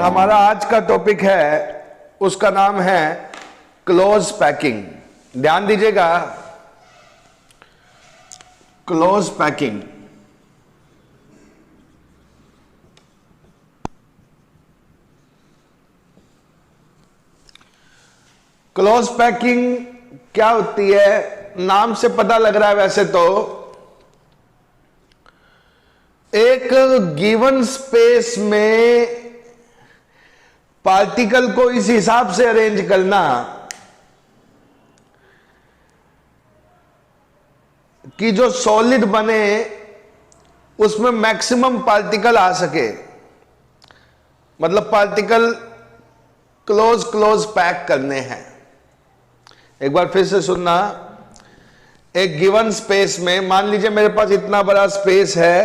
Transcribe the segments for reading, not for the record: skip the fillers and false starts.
हमारा आज का टॉपिक है, उसका नाम है क्लोज पैकिंग। ध्यान दीजिएगा, क्लोज पैकिंग। क्लोज पैकिंग क्या होती है? नाम से पता लग रहा है वैसे तो एक गिवन स्पेस में पार्टिकल को इस हिसाब से अरेंज करना कि जो सॉलिड बने उसमें मैक्सिमम पार्टिकल आ सके, मतलब पार्टिकल क्लोज क्लोज पैक करने हैं। एक बार फिर से सुनना, एक गिवन स्पेस में मान लीजिए मेरे पास इतना बड़ा स्पेस है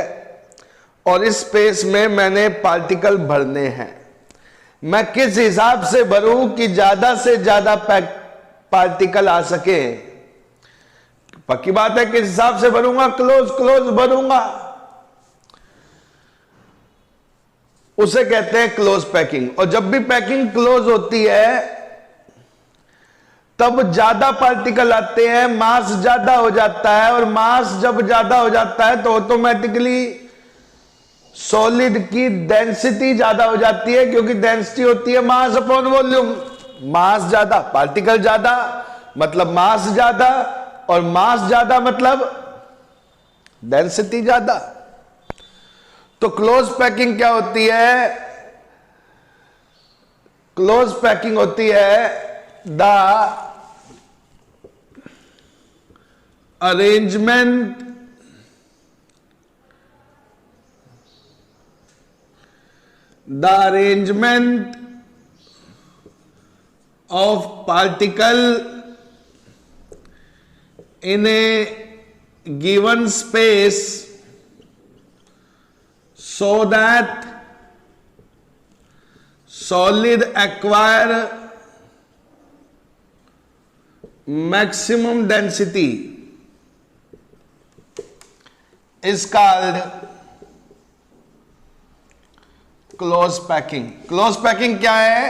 और इस स्पेस में मैंने पार्टिकल भरने हैं। मैं किस हिसाब से भरूं कि ज्यादा से ज्यादा पार्टिकल आ सके? पक्की बात है किस हिसाब से भरूंगा? Close close भरूंगा। उसे कहते हैं क्लोज पैकिंग। और जब भी पैकिंग क्लोज होती है तब ज्यादा पार्टिकल आते हैं, मास ज्यादा हो जाता है, और मास जब ज्यादा हो जाता है तो ऑटोमेटिकली सॉलिड की डेंसिटी ज्यादा हो जाती है, क्योंकि डेंसिटी होती है मास अपॉन वॉल्यूम। मास ज्यादा, पार्टिकल ज्यादा मतलब मास ज्यादा, और मास ज्यादा मतलब डेंसिटी ज्यादा। तो क्लोज पैकिंग क्या होती है? क्लोज पैकिंग होती है the arrangement of particle in a given space so that solid acquire maximum density is called close packing. Close packing क्या है?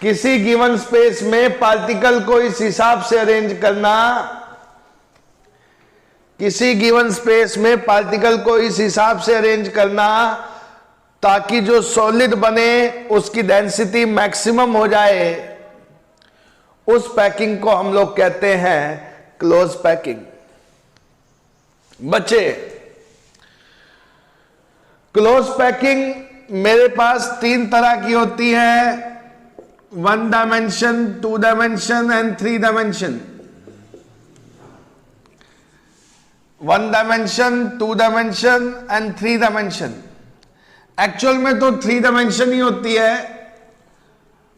किसी गिवन स्पेस में पार्टिकल को इस हिसाब से अरेंज करना, किसी गिवन स्पेस में पार्टिकल को इस हिसाब से अरेंज करना ताकि जो सॉलिड बने उसकी डेंसिटी मैक्सिमम हो जाए। उस पैकिंग को हम लोग कहते हैं क्लोज पैकिंग। बच्चे, क्लोज पैकिंग मेरे पास तीन तरह की होती है, 1 dimension, 2 dimension and 3 dimension. 1 dimension, 2 dimension and 3 dimension. Actual में तो 3 डायमेंशन ही होती है।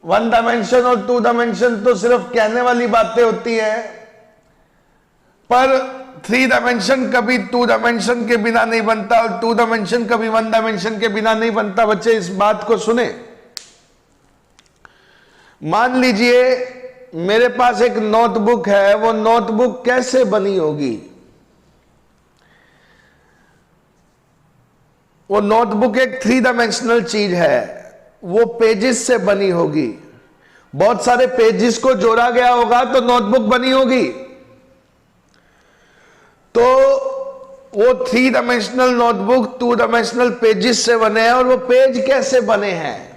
1 डायमेंशन और 2 डायमेंशन तो सिर्फ कहने वाली बातें होती है, पर 3 डायमेंशन कभी 2 डायमेंशन के बिना नहीं बनता और 2 डायमेंशन कभी 1 डायमेंशन के बिना नहीं बनता। बच्चे इस बात को सुने। मान लीजिए मेरे पास एक नोटबुक है, वो नोटबुक कैसे बनी होगी? वो नोटबुक एक 3 डायमेंशनल चीज है, वो पेजेस से बनी होगी। बहुत सारे पेजेस को जोड़ा गया होगा तो नोटबुक बनी होगी। तो वो 3 डायमेंशनल नोटबुक 2 डायमेंशनल पेजेस से बने हैं। और वो पेज कैसे बने हैं?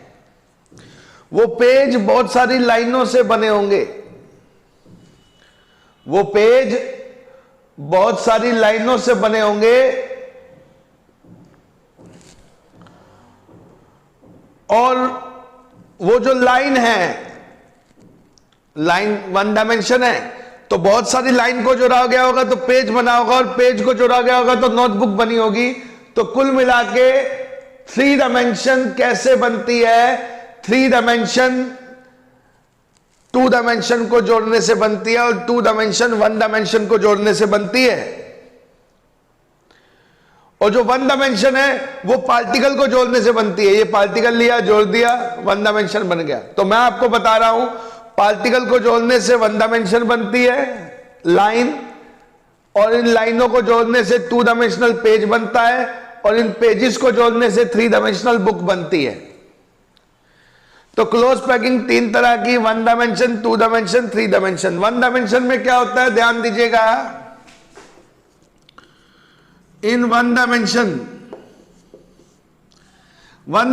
वो पेज बहुत सारी लाइनों से बने होंगे। वो पेज बहुत सारी लाइनों से बने होंगे, और वो जो लाइन है, लाइन 1 डायमेंशन है तो बहुत सारी लाइन को जोड़ा गया होगा तो पेज बना होगा, और पेज को जोड़ा गया होगा तो नोटबुक बनी होगी। तो कुल मिला के 3 डायमेंशन कैसे बनती है? 3 डायमेंशन 2 डायमेंशन को जोड़ने से बनती है, और 2 डायमेंशन 1 डायमेंशन को जोड़ने से बनती है। और जो 1 डायमेंशन है वो पार्टिकल को जोड़ने से बनती है। ये पार्टिकल लिया, जोड़ दिया, 1 डायमेंशन बन गया। तो मैं आपको बता रहा हूं, पार्टिकल को जोड़ने से 1 डायमेंशन बनती है लाइन, और इन लाइनों को जोड़ने से 2 डायमेंशनल पेज बनता है, और इन पेजेस को जोड़ने से 3 डायमेंशनल बुक बनती है। तो क्लोज पैकिंग 3 तरह की, 1 डायमेंशन, 2 डायमेंशन, 3 डायमेंशन। 1 डायमेंशन में क्या होता है, ध्यान दीजिएगा। इन 1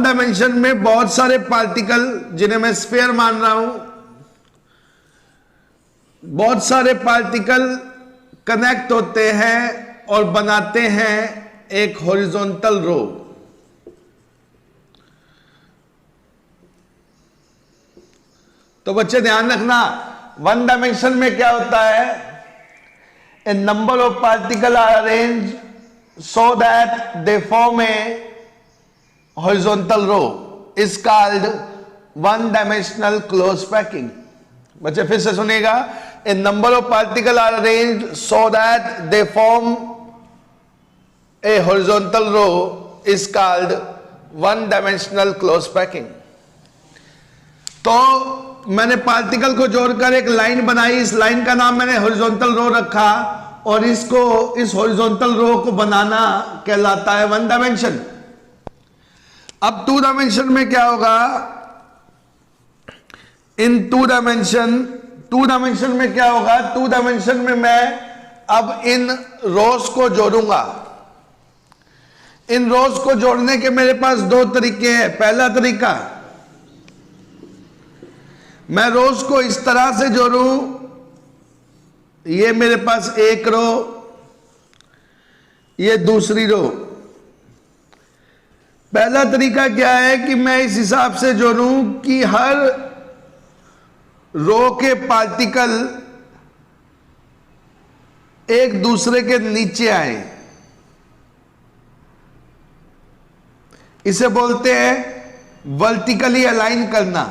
डायमेंशन में बहुत सारे पार्टिकल, जिन्हें मैं स्फीयर मान रहा हूं, बहुत सारे पार्टिकल कनेक्ट होते हैं और बनाते हैं एक हॉरिजॉन्टल रो। तो बच्चे ध्यान रखना, 1 डायमेंशन में क्या होता है, a number of particle are arrange so that they form a horizontal row is called 1 dimensional close packing. बच्चे फिर से सुनिएगा, a number of particle are arrange so that they form a horizontal row is called 1 dimensional close packing. तो मैंने particle को जोड़कर एक line बनाई, इस लाइन का नाम मैंने हॉरिजॉन्टल रो रखा, और इसको, इस हॉरिजॉन्टल रो को बनाना कहलाता है 1 डायमेंशन। अब 2 डायमेंशन में क्या होगा, इन 2 डायमेंशन में क्या होगा, 2 डायमेंशन में मैं अब इन रोज को जोड़ूंगा। इन रोज को जोड़ने के मेरे पास 2 तरीके हैं। पहला तरीका, मैं रोज को इस तरह से जोड़ूं, ये मेरे पास एक रो, ये दूसरी रो। पहला तरीका क्या है कि मैं इस हिसाब से जोड़ूं कि हर रो के पार्टिकल एक दूसरे के नीचे आए। इसे बोलते हैं वर्टिकली अलाइन करना।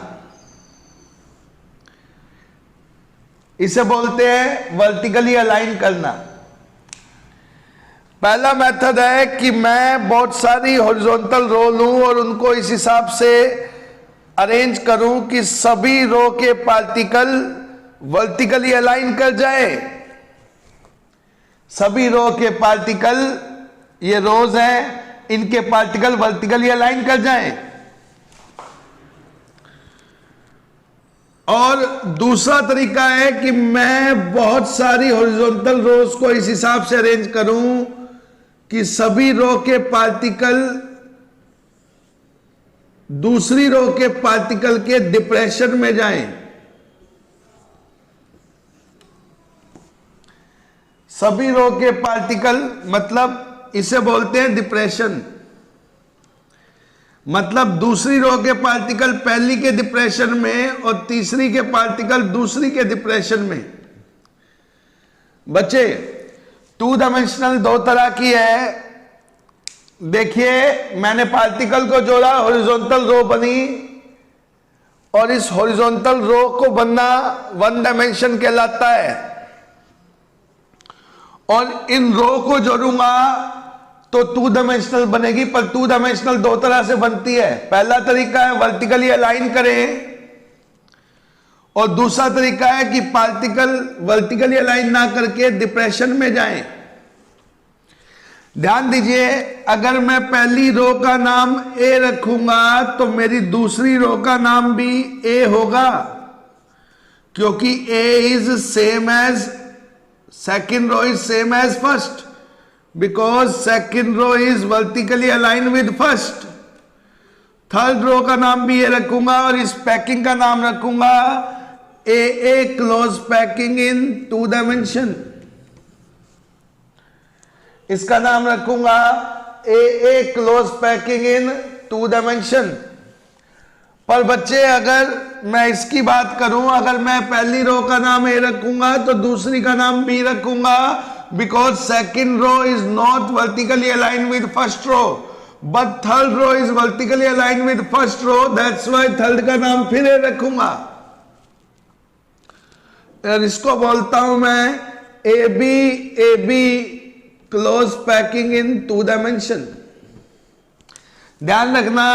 इसे बोलते हैं वर्टिकली अलाइन करना। पहला मेथड है कि मैं बहुत सारी हॉरिजॉन्टल रो लूं और उनको इस हिसाब से अरेंज करूं कि सभी रो के पार्टिकल वर्टिकली अलाइन कर जाए। सभी रो के पार्टिकल, ये रोज हैं, इनके पार्टिकल वर्टिकली अलाइन कर जाएं। और दूसरा तरीका है कि मैं बहुत सारी हॉरिजॉन्टल रोज को इस हिसाब से अरेंज करूं कि सभी रो के पार्टिकल दूसरी रो के पार्टिकल के डिप्रेशन में जाएं। सभी रो के पार्टिकल मतलब इसे बोलते हैं डिप्रेशन। मतलब दूसरी रो के पार्टिकल पहली के डिप्रेशन में और तीसरी के पार्टिकल दूसरी के डिप्रेशन में। बच्चे 2 डायमेंशनल 2 तरह की है। देखिए, मैंने पार्टिकल को जोड़ा, हॉरिजॉन्टल रो बनी, और इस हॉरिजॉन्टल रो को बनना 1 डायमेंशन कहलाता है। और इन रो को जोड़ूंगा तो 2 डायमेंशनल बनेगी, पर 2 डायमेंशनल 2 तरह से बनती है। पहला तरीका है वर्टिकली अलाइन करें, और दूसरा तरीका है कि पार्टिकल वर्टिकली अलाइन ना करके डिप्रेशन में जाएं। ध्यान दीजिए, अगर मैं पहली रो का नाम ए रखूंगा तो मेरी दूसरी रो का नाम भी ए होगा, क्योंकि A is same as second row, is same as first, because second row is vertically aligned with first। Third row का नाम भी ये रखूंगा, और इस पैकिंग का नाम रखूंगा ए क्लोज पैकिंग इन 2 डायमेंशन। इसका नाम रखूंगा ए क्लोज पैकिंग इन 2 डायमेंशन। पर बच्चे, अगर मैं इसकी बात करूं, अगर मैं पहली रो का नाम ए रखूंगा तो दूसरी का नाम बी रखूंगा, because second row is not vertically aligned with first row, but third row is vertically aligned with first row, that's why third का नाम फिर ए रखूंगा। और इसको बोलता हूं मैं ए बी क्लोज पैकिंग इन 2 डायमेंशन। ध्यान रखना,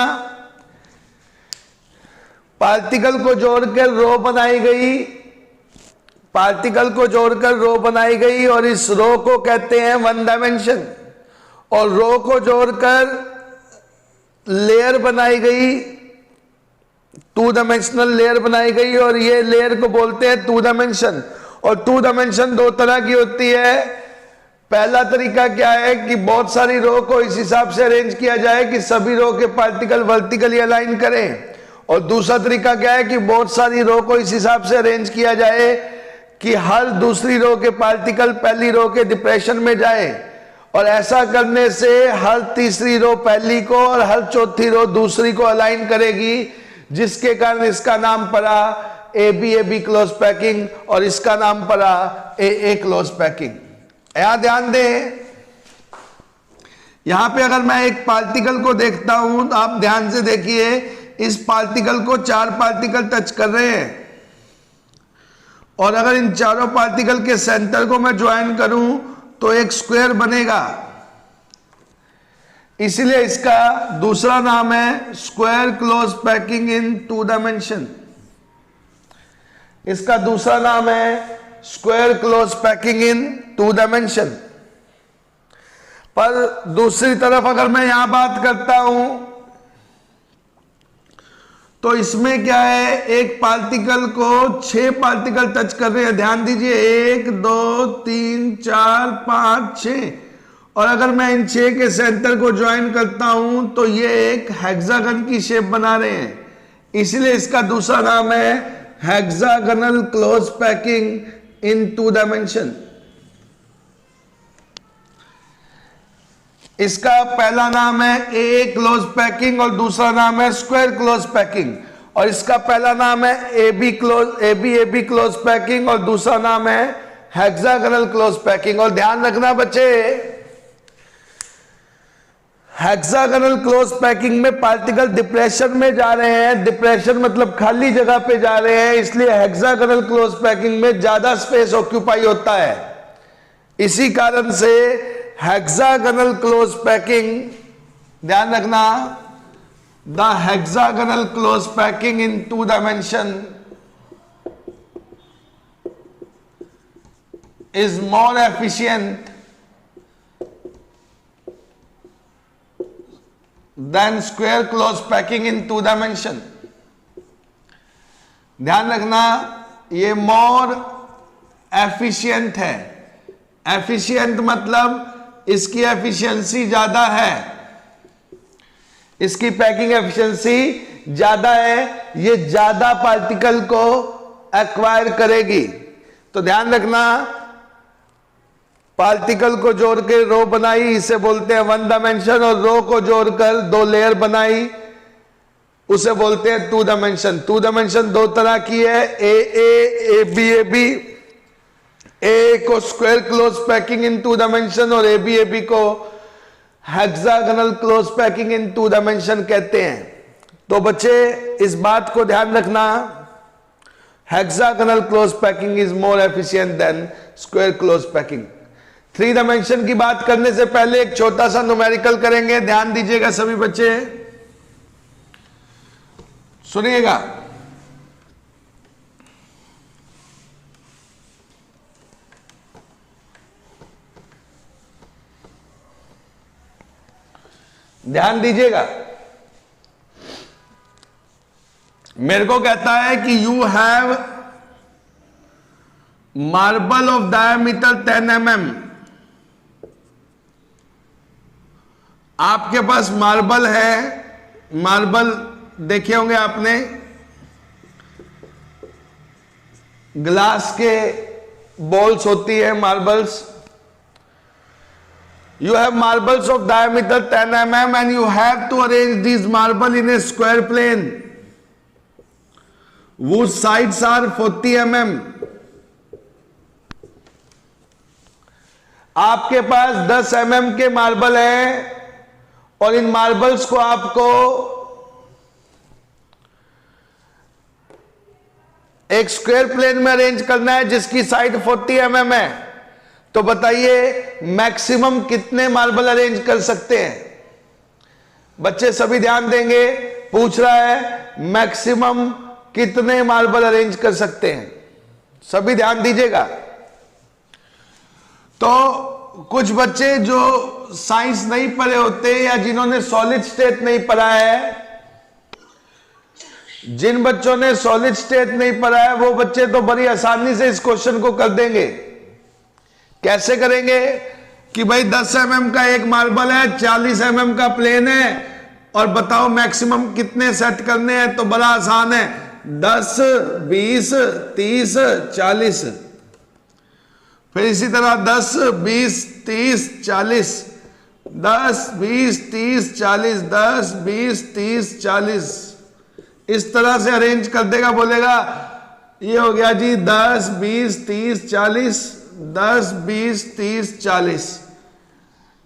पार्टिकल को जोड़कर रो बनाई गई, पार्टिकल को जोड़कर रो बनाई गई, और इस रो को कहते हैं 1 डायमेंशन। और रो को जोड़कर लेयर बनाई गई, 2 डायमेंशनल लेयर बनाई गई, और ये लेयर को बोलते हैं 2 डायमेंशन। और 2 डायमेंशन 2 तरह की होती है। पहला तरीका क्या है कि बहुत सारी रो को इस हिसाब से अरेंज किया जाए कि सभी रो के पार्टिकल वर्टिकली अलाइन करें, और दूसरा तरीका क्या है कि बहुत सारी रो को इस हिसाब से अरेंज किया जाए कि हर दूसरी रो के पार्टिकल पहली रो के डिप्रेशन में जाए, और ऐसा करने से हर तीसरी रो पहली को और हर चौथी रो दूसरी को अलाइन करेगी, जिसके कारण इसका नाम पड़ा AB क्लोज पैकिंग और इसका नाम पड़ा AA क्लोज पैकिंग। यहां ध्यान दें, यहां पे अगर मैं एक पार्टिकल को देखता हूं तो आप ध्यान से देखिए, इस पार्टिकल को 4 पार्टिकल टच कर रहे हैं, और अगर इन चारों पार्टिकल के सेंटर को मैं ज्वाइन करूं तो एक स्क्वायर बनेगा। इसलिए इसका दूसरा नाम है स्क्वायर क्लोज पैकिंग इन 2 डायमेंशन। इसका दूसरा नाम है स्क्वायर क्लोज पैकिंग इन 2 डायमेंशन। पर दूसरी तरफ अगर मैं यहां बात करता हूं तो इसमें क्या है, एक पार्टिकल को 6 पार्टिकल टच कर रहे हैं। ध्यान दीजिए, 1 2 3 4 5 6, और अगर मैं इन 6 के सेंटर को ज्वाइन करता हूं तो ये एक हेक्सागन की शेप बना रहे हैं। इसलिए इसका दूसरा नाम है हेक्सागनल क्लोज पैकिंग इन 2 डायमेंशन। इसका पहला नाम है AA क्लोज पैकिंग और दूसरा नाम है स्क्वायर क्लोज पैकिंग, और इसका पहला नाम है AB क्लोज पैकिंग और दूसरा नाम है हेक्सागनल क्लोज पैकिंग। और ध्यान रखना बच्चे, हेक्सागनल क्लोज पैकिंग में पार्टिकल डिप्रेशन में जा रहे हैं, डिप्रेशन मतलब खाली जगह पे जा रहे हैं, इसलिए हेक्सागनल क्लोज पैकिंग में ज्यादा स्पेस ऑक्यूपाई होता है। इसी कारण से हेक्सागनल क्लोज पैकिंग, ध्यान रखना, the hexagonal close packing in 2 dimension is more efficient then square close packing in 2 dimension. ध्यान रखना, ये मोर एफिशिएंट है। एफिशिएंट मतलब इसकी एफिशिएंसी ज्यादा है, इसकी पैकिंग एफिशिएंसी ज्यादा है, ये ज्यादा पार्टिकल को एक्वायर करेगी। तो ध्यान रखना, पार्टिकल को जोड़ के रो बनाई, इसे बोलते हैं 1 डायमेंशन, और रो को जोड़कर 2 लेयर बनाई, उसे बोलते हैं 2 डायमेंशन। 2 डायमेंशन 2 तरह की है, AB। A को स्क्वायर क्लोज पैकिंग इन 2 डायमेंशन और AB को हेक्सागनल क्लोज पैकिंग इन 2 डायमेंशन कहते हैं। तो बच्चे इस बात को ध्यान रखना, hexagonal close packing is more efficient then square close packing. 3 dimension की बात करने से पहले एक छोटा सा न्यूमेरिकल करेंगे, ध्यान दीजिएगा सभी बच्चे, सुनिएगा। ध्यान दीजिएगा, मेरे को कहता है कि you have marble of diameter 10 mm। आपके पास मार्बल है, मार्बल देखे होंगे आपने, ग्लास के बॉल्स होती है marbles. You have marbles of diameter 10 mm and you have to arrange these marble in a square plane whose sides are 40 mm. आपके पास 10 mm के मार्बल हैं और इन मार्बल्स को आपको एक स्क्वायर प्लेन में अरेंज करना है जिसकी साइड 40 mm है। तो बताइए मैक्सिमम कितने मार्बल अरेंज कर सकते हैं? बच्चे सभी ध्यान देंगे, पूछ रहा है मैक्सिमम कितने मार्बल अरेंज कर सकते हैं, सभी ध्यान दीजिएगा। तो कुछ बच्चे जो साइंस नहीं पढ़े होते या जिन्होंने सॉलिड स्टेट नहीं पढ़ा है, जिन बच्चों ने सॉलिड स्टेट नहीं पढ़ा है वो बच्चे तो बड़ी आसानी से इस क्वेश्चन को कर देंगे। कैसे करेंगे कि भाई 10 mm का एक मार्बल है, 40 mm का प्लेन है और बताओ मैक्सिमम कितने सेट करने हैं। तो बड़ा आसान है, 10, 20, 30, 40। फिर इसी तरह 10, 20, 30, 40, 10, 20, 30, 40, 10, 20, 30, 40। इस तरह से अरेंज कर देगा, बोलेगा ये हो गया जी 10, 20, 30, 40, 10, 20, 30, 40।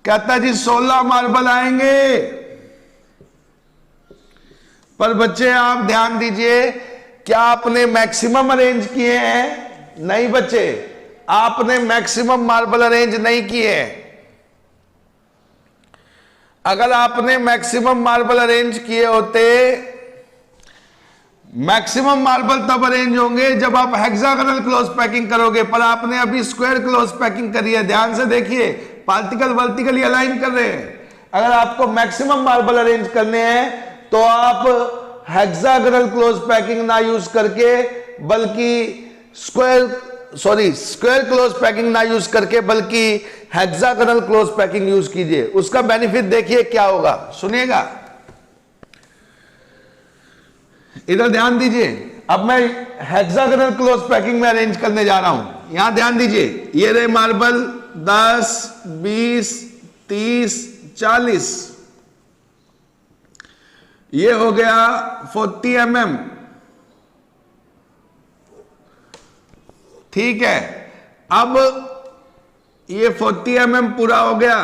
कहता जी 16 मार्बल आएंगे। पर बच्चे आप ध्यान दीजिए, क्या आपने मैक्सिमम अरेंज किए हैं? नहीं बच्चे, आपने मैक्सिमम मार्बल अरेंज नहीं किए हैं। अगर आपने मैक्सिमम मार्बल अरेंज किए होते, मैक्सिमम मार्बल तब अरेंज होंगे जब आप हेक्सागोनल क्लोज पैकिंग करोगे, पर आपने अभी स्क्वायर क्लोज पैकिंग करी है। ध्यान से देखिए, पार्टिकल वर्टिकली अलाइन कर रहे हैं। अगर आपको मैक्सिमम मार्बल अरेंज करने हैं तो आप हेक्सागोनल क्लोज पैकिंग ना यूज करके बल्कि स्क्वायर क्लोज पैकिंग ना यूज करके बल्कि हेक्सागोनल क्लोज पैकिंग यूज कीजिए। उसका बेनिफिट देखिए क्या होगा, सुनिएगा, इधर ध्यान दीजिए। अब मैं हेक्सागोनल क्लोज पैकिंग में अरेंज करने जा रहा हूं। यहां ध्यान दीजिए, ये रहे मार्बल 10, 20, 30, 40। ये हो गया 40 mm। ठीक है, अब ये 40 mm पूरा हो गया।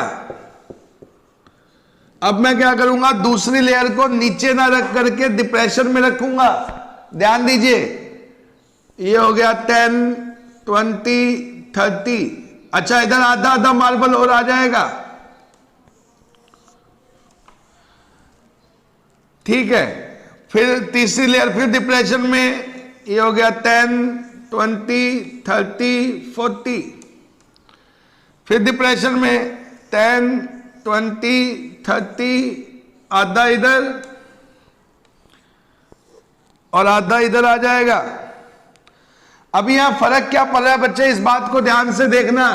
अब मैं क्या करूंगा, दूसरी लेयर को नीचे ना रख करके डिप्रेशन में रखूंगा। ध्यान दीजिए, ये हो गया 10, 20, 30। अच्छा, इधर आधा आधा मार्बल और आ जाएगा। ठीक है, फिर तीसरी लेयर फिर डिप्रेशन में, ये हो गया 10, 20, 30, 40। फिर डिप्रेशन में 10, 20, 30, आधा इधर और आधा इधर आ जाएगा। अब यहां फर्क क्या पड़ रहा है बच्चे, इस बात को ध्यान से देखना।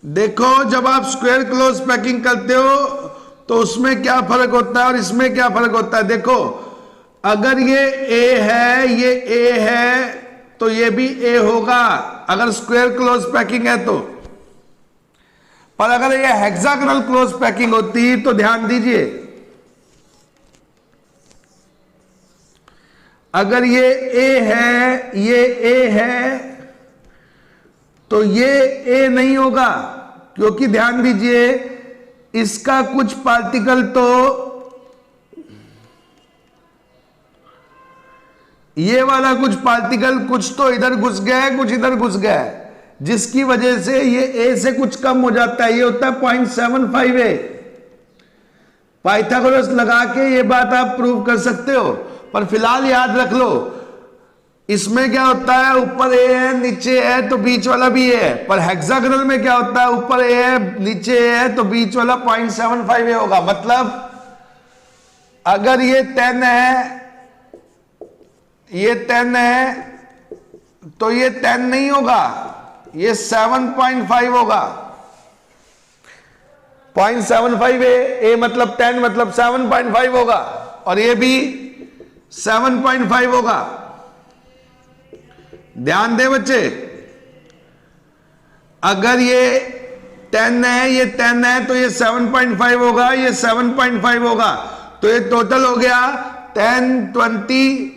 देखो, जब आप स्क्वायर क्लोज पैकिंग करते हो तो उसमें क्या फर्क होता है और इसमें क्या फर्क होता है। देखो, अगर ये ए है, ये ए है, तो ये भी ए होगा अगर स्क्वायर क्लोज पैकिंग है तो। पर अगर ये हेक्सागोनल क्लोज पैकिंग होती तो ध्यान दीजिए, अगर ये ए है, ये ए है, तो ये ए नहीं होगा, क्योंकि ध्यान दीजिए इसका कुछ पार्टिकल तो ये वाला कुछ पार्टिकल कुछ तो इधर घुस गया है, कुछ इधर घुस गया है, जिसकी वजह से ये ए से कुछ कम हो जाता है। ये होता है 0.75 ए। पाइथागोरस लगा के ये बात आप प्रूव कर सकते हो, पर फिलहाल याद रख लो, इसमें क्या होता है, ऊपर ए है, नीचे है, तो बीच वाला भी ए है। पर हेक्सागोनल में क्या होता है, ऊपर ए है, नीचे ए है, तो बीच वाला 0.75 ए होगा। मतलब अगर ये 10 है, ये 10 है, तो ये 10 नहीं होगा, ये 7.5 होगा। 0.75 ए मतलब 10 मतलब 7.5 होगा, और ये भी 7.5 होगा। ध्यान दे बच्चे, अगर ये 10 है, ये 10 है, तो ये 7.5 होगा, ये 7.5 होगा, तो ये टोटल हो गया 10, 20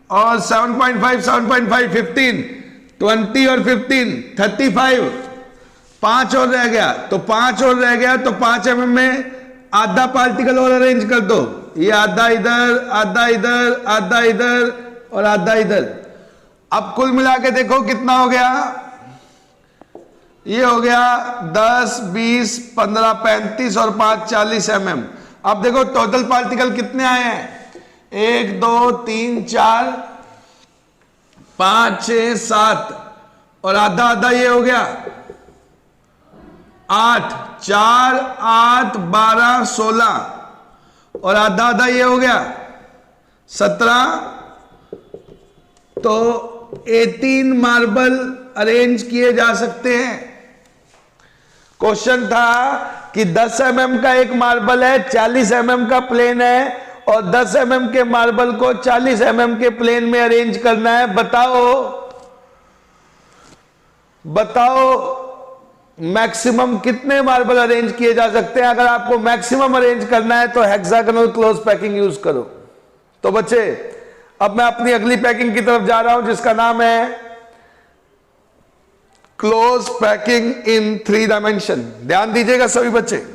और 7.5, 7.5, 15, 20 और 15, 35। 5 और रह गया, तो 5 और रह गया, तो 5 mm में आधा पार्टिकल और अरेंज कर दो। ये आधा इधर, आधा इधर, आधा इधर और आधा इधर। अब कुल मिला के देखो कितना हो गया, ये हो गया 10, 20, 15, 35 और 5, 40 mm। अब देखो टोटल पार्टिकल कितने आए हैं, 1, 2, 3, 4, 5, 6, 7 और आधा आधा ये हो गया। 8, 4, 8, 12, 16 और आधा आधा ये हो गया 17। तो 18 मार्बल अरेंज किए जा सकते हैं। क्वेश्चन था कि 10 mm का एक मार्बल है, 40 mm का प्लेन है और 10 mm के मार्बल को 40 mm के प्लेन में अरेंज करना है। बताओ मैक्सिमम कितने मार्बल अरेंज किए जा सकते हैं। अगर आपको मैक्सिमम अरेंज करना है तो हेक्सागोनल क्लोज पैकिंग यूज करो। तो बच्चे अब मैं अपनी अगली पैकिंग की तरफ जा रहा हूं जिसका नाम है क्लोज पैकिंग इन 3 डायमेंशन। ध्यान दीजिएगा सभी बच्चे।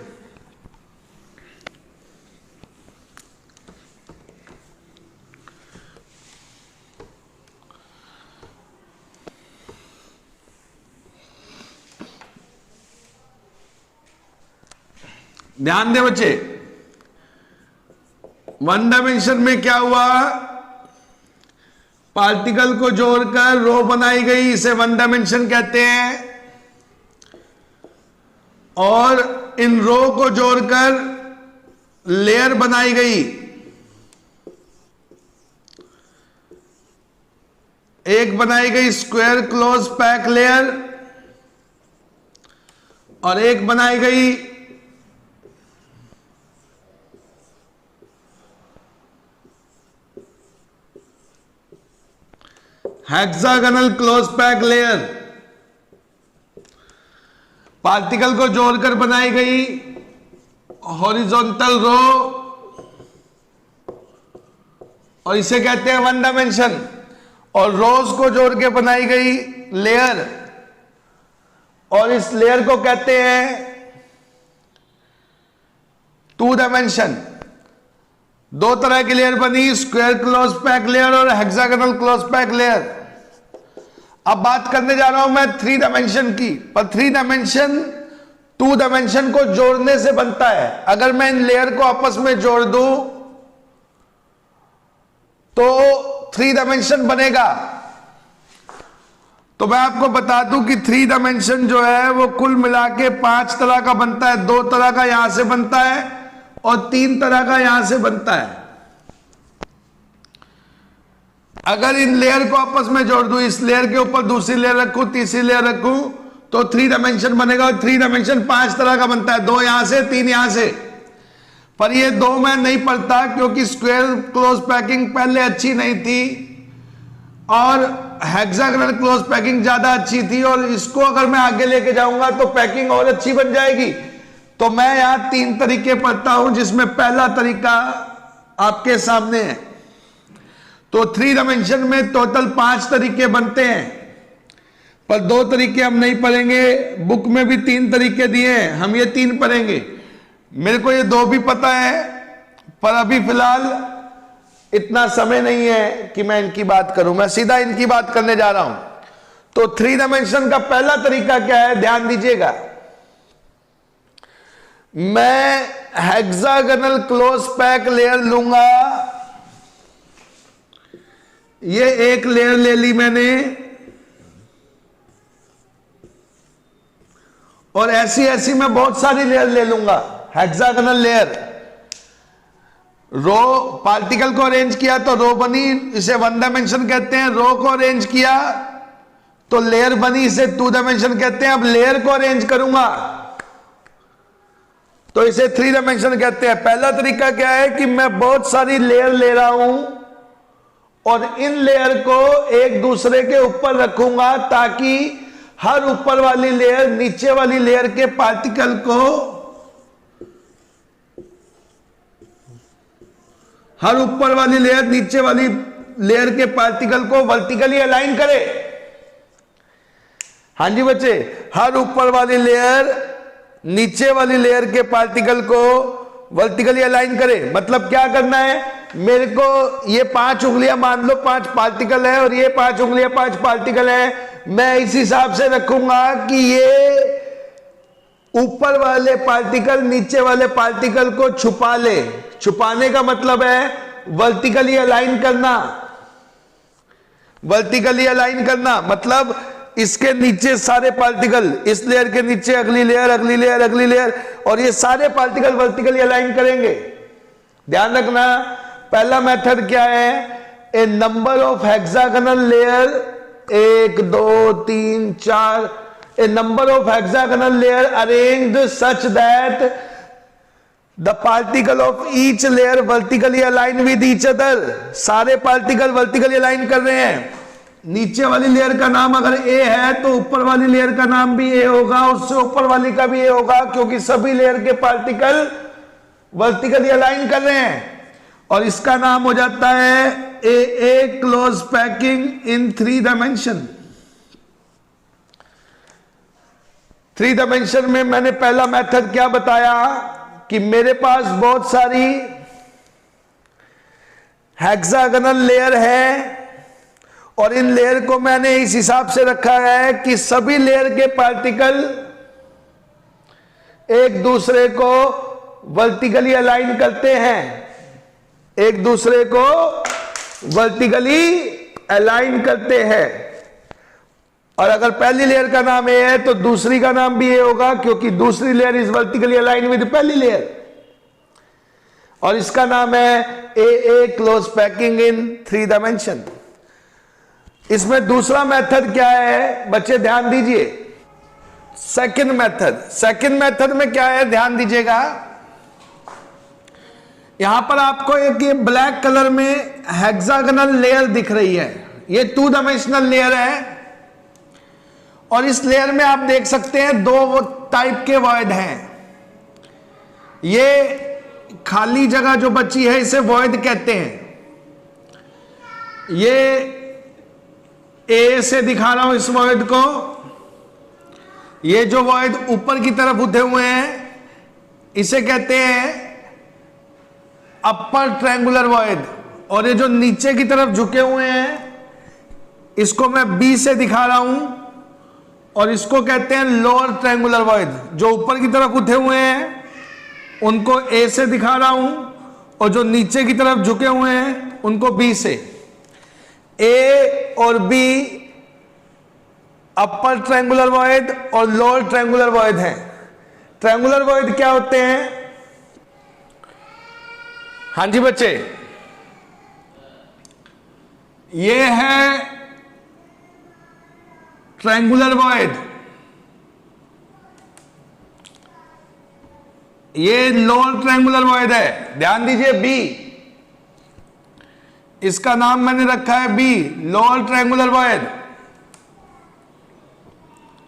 ध्यान दे बच्चे, 1 डायमेंशन में क्या हुआ, पार्टिकल को जोड़कर रो बनाई गई, इसे 1 डायमेंशन कहते हैं। और इन रो को जोड़कर लेयर बनाई गई, एक बनाई गई स्क्वायर क्लोज पैक लेयर और एक बनाई गई hexagonal close pack layer. Particle को जोड़कर बनाई गई हॉरिजॉन्टल रो और इसे कहते हैं 1 डायमेंशन। और रोज को जोड़ के बनाई गई लेयर और इस लेयर को कहते हैं 2 डायमेंशन। 2 तरह की लेयर बनी, स्क्वायर क्लोज पैक लेयर और हेक्सागोनल क्लोज पैक लेयर। अब बात करने जा रहा हूं मैं 3 डायमेंशन की। पर 3 डायमेंशन 2 डायमेंशन को जोड़ने से बनता है। अगर मैं इन लेयर को आपस में जोड़ दूं तो 3 डायमेंशन बनेगा। तो मैं आपको बता दूं कि 3 डायमेंशन जो है वो कुल मिला के 5 तरह का बनता है। 2 तरह का यहां से बनता है और 3 तरह का यहां से बनता है। अगर इन लेयर को आपस में जोड़ दूं, इस लेयर के ऊपर दूसरी लेयर रखूं, तीसरी लेयर रखूं, तो 3 डायमेंशन बनेगा। और 3 डायमेंशन 5 तरह का बनता है, 2 यहां से 3 यहां से। पर ये 2 मैं नहीं पढ़ता क्योंकि स्क्वायर क्लोज पैकिंग पहले अच्छी नहीं थी और हेक्सागोनल क्लोज पैकिंग ज्यादा अच्छी थी। और इसको अगर मैं आगे लेके जाऊंगा तो पैकिंग और अच्छी बन जाएगी। तो मैं यहां 3 तरीके पढ़ता हूं जिसमें पहला तरीका आपके सामने है। तो 3 डायमेंशन में टोटल 5 तरीके बनते हैं, पर 2 तरीके हम नहीं पढ़ेंगे। बुक में भी 3 तरीके दिए हैं, हम ये 3 पढ़ेंगे। मेरे को ये 2 भी पता है, पर अभी फिलहाल इतना समय नहीं है कि मैं इनकी बात करूं। मैं सीधा इनकी बात करने जा रहा हूं। तो 3 डायमेंशन का पहला तरीका क्या है, ध्यान दीजिएगा। मैं हेक्सागोनल क्लोज पैक लेयर लूंगा। ये एक लेयर ले ली मैंने और ऐसी ऐसी मैं बहुत सारी लेयर ले लूंगा। हेक्सागोनल लेयर, रो, पार्टिकल को अरेंज किया तो रो बनी, इसे 1 डायमेंशन कहते हैं। रो को अरेंज किया तो लेयर बनी, इसे 2 डायमेंशन कहते हैं। अब लेयर को अरेंज करूंगा तो इसे 3 डायमेंशन कहते हैं। पहला तरीका क्या है कि मैं बहुत सारी लेयर ले रहा हूं और इन लेयर को एक दूसरे के ऊपर रखूंगा ताकि हर ऊपर वाली लेयर नीचे वाली लेयर के पार्टिकल को नीचे वाली लेयर के पार्टिकल को वर्टिकली अलाइन करे। हाँ जी बच्चे, हर ऊपर वाली लेयर नीचे वाली लेयर के पार्टिकल को वर्टिकली अलाइन करे। मतलब क्या करना है, मेरे को ये 5 उंगलियां मान लो 5 पार्टिकल है और ये 5 उंगलियां 5 पार्टिकल है। मैं इस हिसाब से रखूंगा कि ये ऊपर वाले पार्टिकल नीचे वाले पार्टिकल को छुपा ले। छुपाने का मतलब है वर्टिकली अलाइन करना। वर्टिकली अलाइन करना मतलब इसके नीचे सारे पार्टिकल, इस लेयर के नीचे अगली लेयर, अगली लेयर, अगली लेयर, और ये सारे पार्टिकल वर्टिकली अलाइन करेंगे। ध्यान रखना, पहला मेथड क्या है, a number of hexagonal layer, 1 2 3 4, a number of hexagonal layer arranged such that the particle of each layer vertically align with each other. सारे पार्टिकल वर्टिकली अलाइन कर रहे हैं। नीचे वाली लेयर का नाम अगर ए है तो ऊपर वाली लेयर का नाम भी ए होगा, उससे ऊपर वाली का भी ए होगा, क्योंकि सभी लेयर के पार्टिकल वर्टिकली अलाइन कर रहे हैं। और इसका नाम हो जाता है ए close packing in 3 dimension. 3 dimension में मैंने पहला मेथड क्या बताया कि मेरे पास बहुत सारी हेक्सागोनल लेयर है और इन लेयर को मैंने इस हिसाब से रखा है कि सभी लेयर के पार्टिकल एक दूसरे को वर्टिकली अलाइन करते हैं, एक दूसरे को वर्टिकली अलाइन करते हैं। और अगर पहली लेयर का नाम ए है तो दूसरी का नाम भी ए होगा, क्योंकि दूसरी layer is vertically align with पहली लेयर, और इसका नाम है ए क्लोज पैकिंग इन 3 डायमेंशन। इसमें दूसरा मेथड क्या है बच्चे, ध्यान दीजिए, सेकंड मेथड में क्या है, ध्यान दीजिएगा। यहां पर आपको एक ये ब्लैक कलर में हेक्सागोनल लेयर दिख रही है, ये 2 डायमेंशनल लेयर है। और इस लेयर में आप देख सकते हैं 2 टाइप के वॉइड हैं। ये खाली जगह जो बची है इसे वॉइड कहते हैं। ये ए से दिखा रहा हूं इस वॉइड को, ये जो वॉइड ऊपर की तरफ उठे हुए हैं इसे कहते हैं अपर ट्रायंगुलर वॉइड, और ये जो नीचे की तरफ झुके हुए हैं इसको मैं बी से दिखा रहा हूं, और इसको कहते हैं लोअर ट्रायंगुलर वॉइड। जो ऊपर की तरफ उठे हुए हैं उनको ए से दिखा रहा हूं, और जो नीचे की तरफ झुके हुए हैं उनको बी से। ए और बी अपर ट्रायंगुलर वॉइड और लोअर ट्रायंगुलर वॉइड हैं। ट्रायंगुलर वॉइड क्या होते हैं? हाँ जी बच्चे, ये है ट्रायंगुलर वॉइड, ये लोअर ट्रायंगुलर वॉइड है। ध्यान दीजिए, बी, इसका नाम मैंने रखा है B, lower triangular void.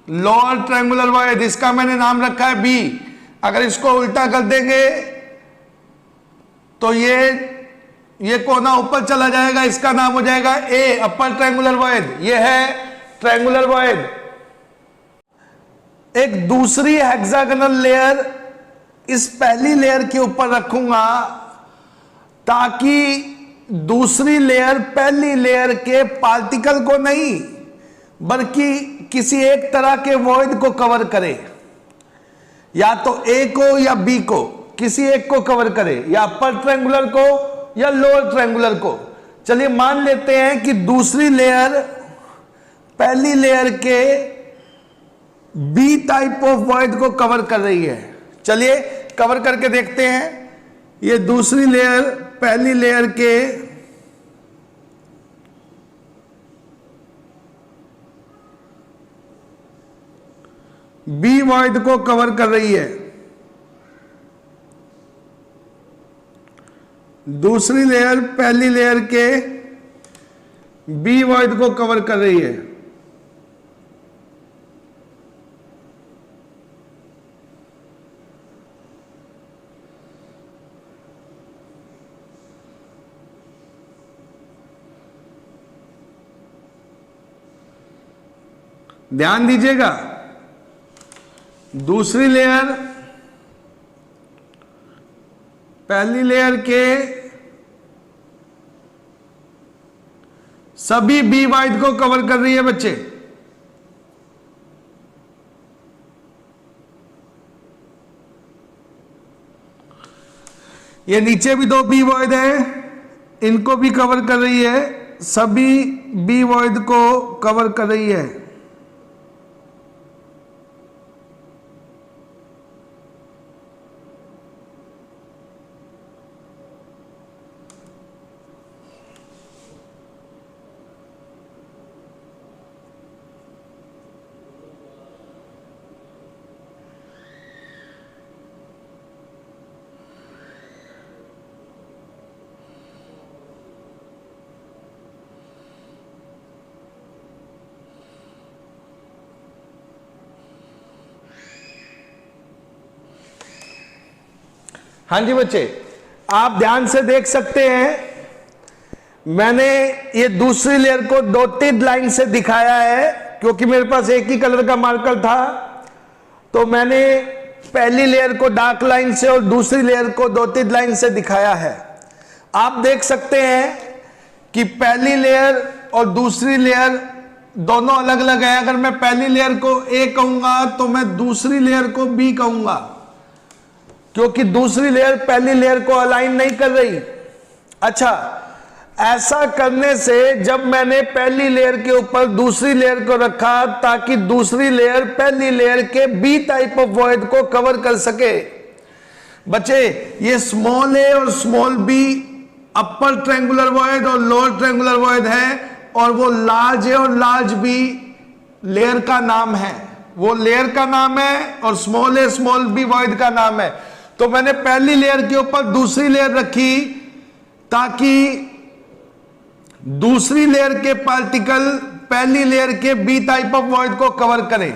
Lower triangular void, इसका मैंने नाम रखा है बी। अगर इसको उल्टा कर देंगे तो ये कोना ऊपर चला जाएगा, इसका नाम हो जाएगा ए, अपर ट्रायंगुलर वॉइड। ये है ट्रायंगुलर वॉइड। एक दूसरी हेक्सागोनल लेयर इस पहली लेयर के ऊपर रखूंगा ताकि दूसरी लेयर पहली लेयर के पार्टिकल को नहीं बल्कि किसी एक तरह के वॉइड को कवर करे, या तो ए को या बी को, किसी एक को कवर करे, या अपर ट्रायंगुलर को या लोअर ट्रायंगुलर को। चलिए मान लेते हैं कि दूसरी लेयर पहली लेयर के बी टाइप ऑफ वॉइड को कवर कर रही है। चलिए कवर करके देखते हैं। ये दूसरी लेयर पहली लेयर के बी वॉइड को कवर कर रही है, दूसरी लेयर पहली लेयर के बी वॉइड को कवर कर रही है। ध्यान दीजिएगा, दूसरी लेयर पहली लेयर के सभी बी वॉइड को कवर कर रही है बच्चे। ये नीचे भी 2 बी वॉइड है, इनको भी कवर कर रही है, सभी बी वॉइड को कवर कर रही है। हाँ जी बच्चे, आप ध्यान से देख सकते हैं, मैंने ये दूसरी लेयर को डॉटेड लाइन से दिखाया है क्योंकि मेरे पास एक ही कलर का मार्कर था। तो मैंने पहली लेयर को डार्क लाइन से और दूसरी लेयर को डॉटेड लाइन से दिखाया है। आप देख सकते हैं कि पहली लेयर और दूसरी लेयर दोनों अलग अलग है। अगर मैं पहली लेयर को ए कहूंगा तो मैं दूसरी लेयर को बी कहूंगा, क्योंकि दूसरी लेयर पहली लेयर को अलाइन नहीं कर रही। अच्छा, ऐसा करने से जब मैंने पहली लेयर के ऊपर दूसरी लेयर को रखा ताकि दूसरी लेयर पहली लेयर के बी टाइप ऑफ वॉइड को कवर कर सके। बच्चे, ये स्मॉल ए और small B upper triangular void और लोअर ट्रायंगुलर वॉइड है, और वो लार्ज ए और लार्ज बी लेयर का नाम है, वो लेयर का नाम है, और small A small be void का नाम है। तो मैंने पहली लेयर के ऊपर दूसरी लेयर रखी ताकि दूसरी लेयर के पार्टिकल पहली लेयर के बी टाइप ऑफ वॉइड को कवर करें।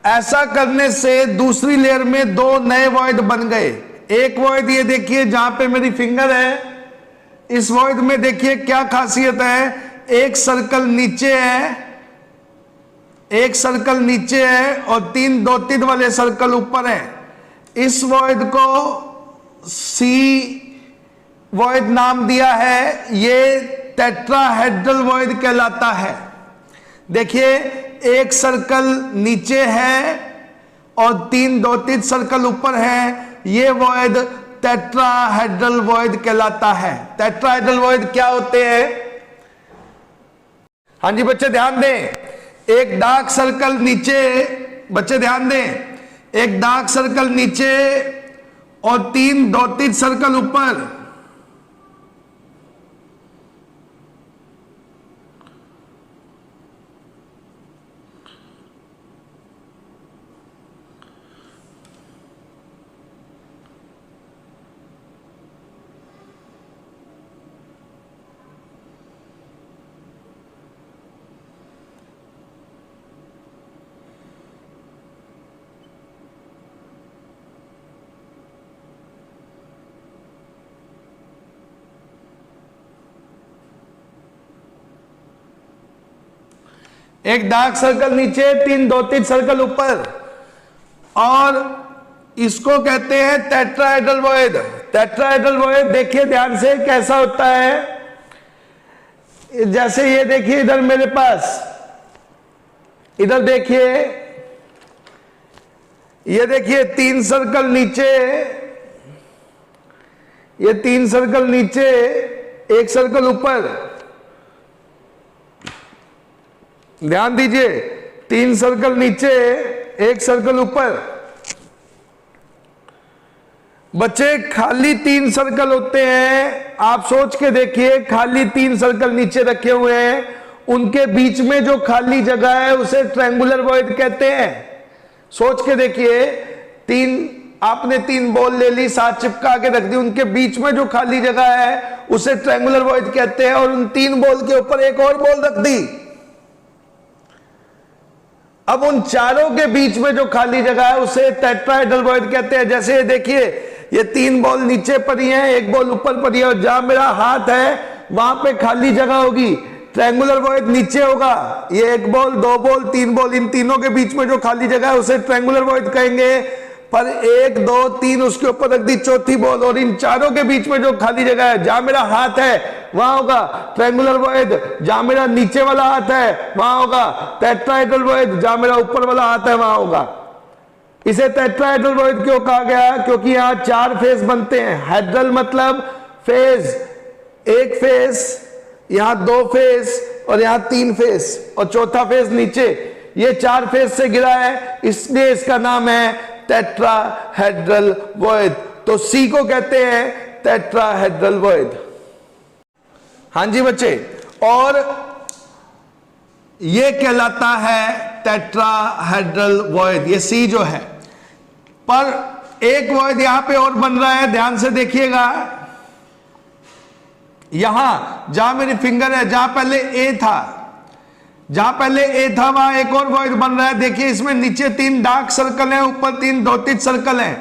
ऐसा करने से दूसरी लेयर में दो नए वॉइड बन गए। एक वॉइड ये देखिए जहां पे मेरी फिंगर है, इस वॉइड में देखिए क्या खासियत है, एक सर्कल नीचे है, एक सर्कल नीचे है और तीन डॉटेड वाले सर्कल ऊपर है। इस वॉइड को सी वॉइड नाम दिया है, ये टेट्राहेड्रल वॉइड कहलाता है। देखिए, एक सर्कल नीचे है और तीन डॉटेड सर्कल ऊपर है, ये वॉइड टेट्राहेड्रल वॉइड कहलाता है। टेट्राहेड्रल वॉइड क्या होते हैं? हाँ जी बच्चे ध्यान दें, एक डार्क सर्कल नीचे, बच्चे ध्यान दें, एक डार्क सर्कल नीचे और तीन डॉटेड सर्कल ऊपर। एक डार्क सर्कल नीचे, तीन डॉटेड सर्कल ऊपर, और इसको कहते हैं टेट्राहेड्रल वॉइड। टेट्राहेड्रल वॉइड देखिए ध्यान से कैसा होता है। जैसे ये देखिए इधर मेरे पास, इधर देखिए, ये देखिए तीन सर्कल नीचे, ये तीन सर्कल नीचे, एक सर्कल ऊपर। ध्यान दीजिए, तीन सर्कल नीचे, एक सर्कल ऊपर। बच्चे, खाली तीन सर्कल होते हैं, आप सोच के देखिए, खाली तीन सर्कल नीचे रखे हुए हैं, उनके बीच में जो खाली जगह है उसे ट्रायंगुलर वॉइड कहते हैं। सोच के देखिए, आपने तीन बॉल ले ली, साथ चिपका के रख दी, उनके बीच में जो खाली जगह है उसे ट्रायंगुलर वॉइड कहते हैं, और उन तीन बॉल के ऊपर एक और बॉल रख दी। अब उन चारों के बीच में जो खाली जगह है उसे टेट्राहेड्रल वॉइड कहते हैं। जैसे ये देखिए, ये तीन बॉल नीचे पड़ी हैं, एक बॉल ऊपर पड़ी है, और जहां मेरा हाथ है वहां पे खाली जगह होगी, ट्रायंगुलर वॉइड नीचे होगा। ये एक बॉल, दो बॉल, तीन बॉल, इन तीनों के बीच में जो खाली जगह है उसे ट्रायंगुलर वॉइड कहेंगे। पर एक, दो, तीन उसके ऊपर रख दी चौथी बॉल, और इन चारों के बीच में जो खाली जगह है, जहां मेरा हाथ है वहां होगा ट्रायंगुलर वॉइड, जहां मेरा नीचे वाला हाथ है वहां होगा टेट्राहेड्रल वॉइड, जहां मेरा ऊपर वाला हाथ है वहां होगा। इसे टेट्राहेड्रल वॉइड क्यों कहा गया? क्योंकि यहां चार फेस बनते हैं। हेड्रल मतलब फेस, एक फेस, यहां दो फेस, और यहां तीन फेस, और चौथा फेस नीचे। ये चार फेस से गिरा है, इसलिए इसका नाम है टेट्राहेड्रल वॉइड। तो सी को कहते हैं टेट्राहेड्रल वॉइड। हाँ जी बच्चे, और ये कहलाता है टेट्राहेड्रल वॉइड, ये सी जो है। पर एक वॉइड यहां पे और बन रहा है, ध्यान से देखिएगा। यहां जहां मेरी फिंगर है, जहां पहले ए था, जहां पहले ए था वहां एक और वॉइड बन रहा है। देखिए, इसमें नीचे तीन डार्क सर्कल हैं, ऊपर तीन डॉटेड सर्कल हैं।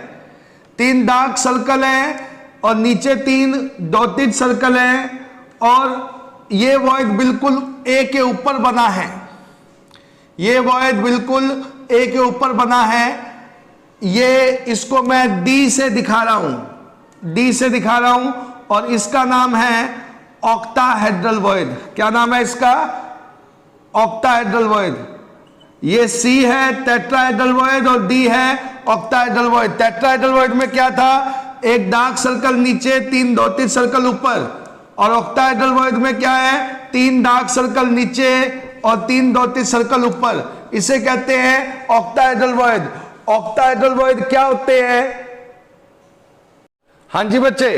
तीन डार्क सर्कल हैं, और नीचे 3 डॉटेड सर्कल है, और ये वॉइड बिल्कुल ए के ऊपर बना है, ये वॉइड बिल्कुल ए के ऊपर बना है। ये इसको मैं डी से दिखा रहा हूं, डी से दिखा रहा हूं, और इसका नाम है ऑक्टाहेड्रल वॉइड। क्या नाम है इसका? Octahedral void. ये सी है टेट्राहेड्रल वॉइड और डी है ऑक्टाहेड्रल वॉइड। टेट्राहेड्रल वॉइड में क्या था? एक डार्क सर्कल नीचे, 3 डॉटेड सर्कल ऊपर, और ऑक्टाहेड्रल वॉइड में क्या है? 3 डार्क सर्कल नीचे और 3 डॉटेड सर्कल ऊपर। इसे कहते हैं ऑक्टाहेड्रल वॉइड। ऑक्टाहेड्रल वॉइड क्या होते हैं? हाँ जी बच्चे,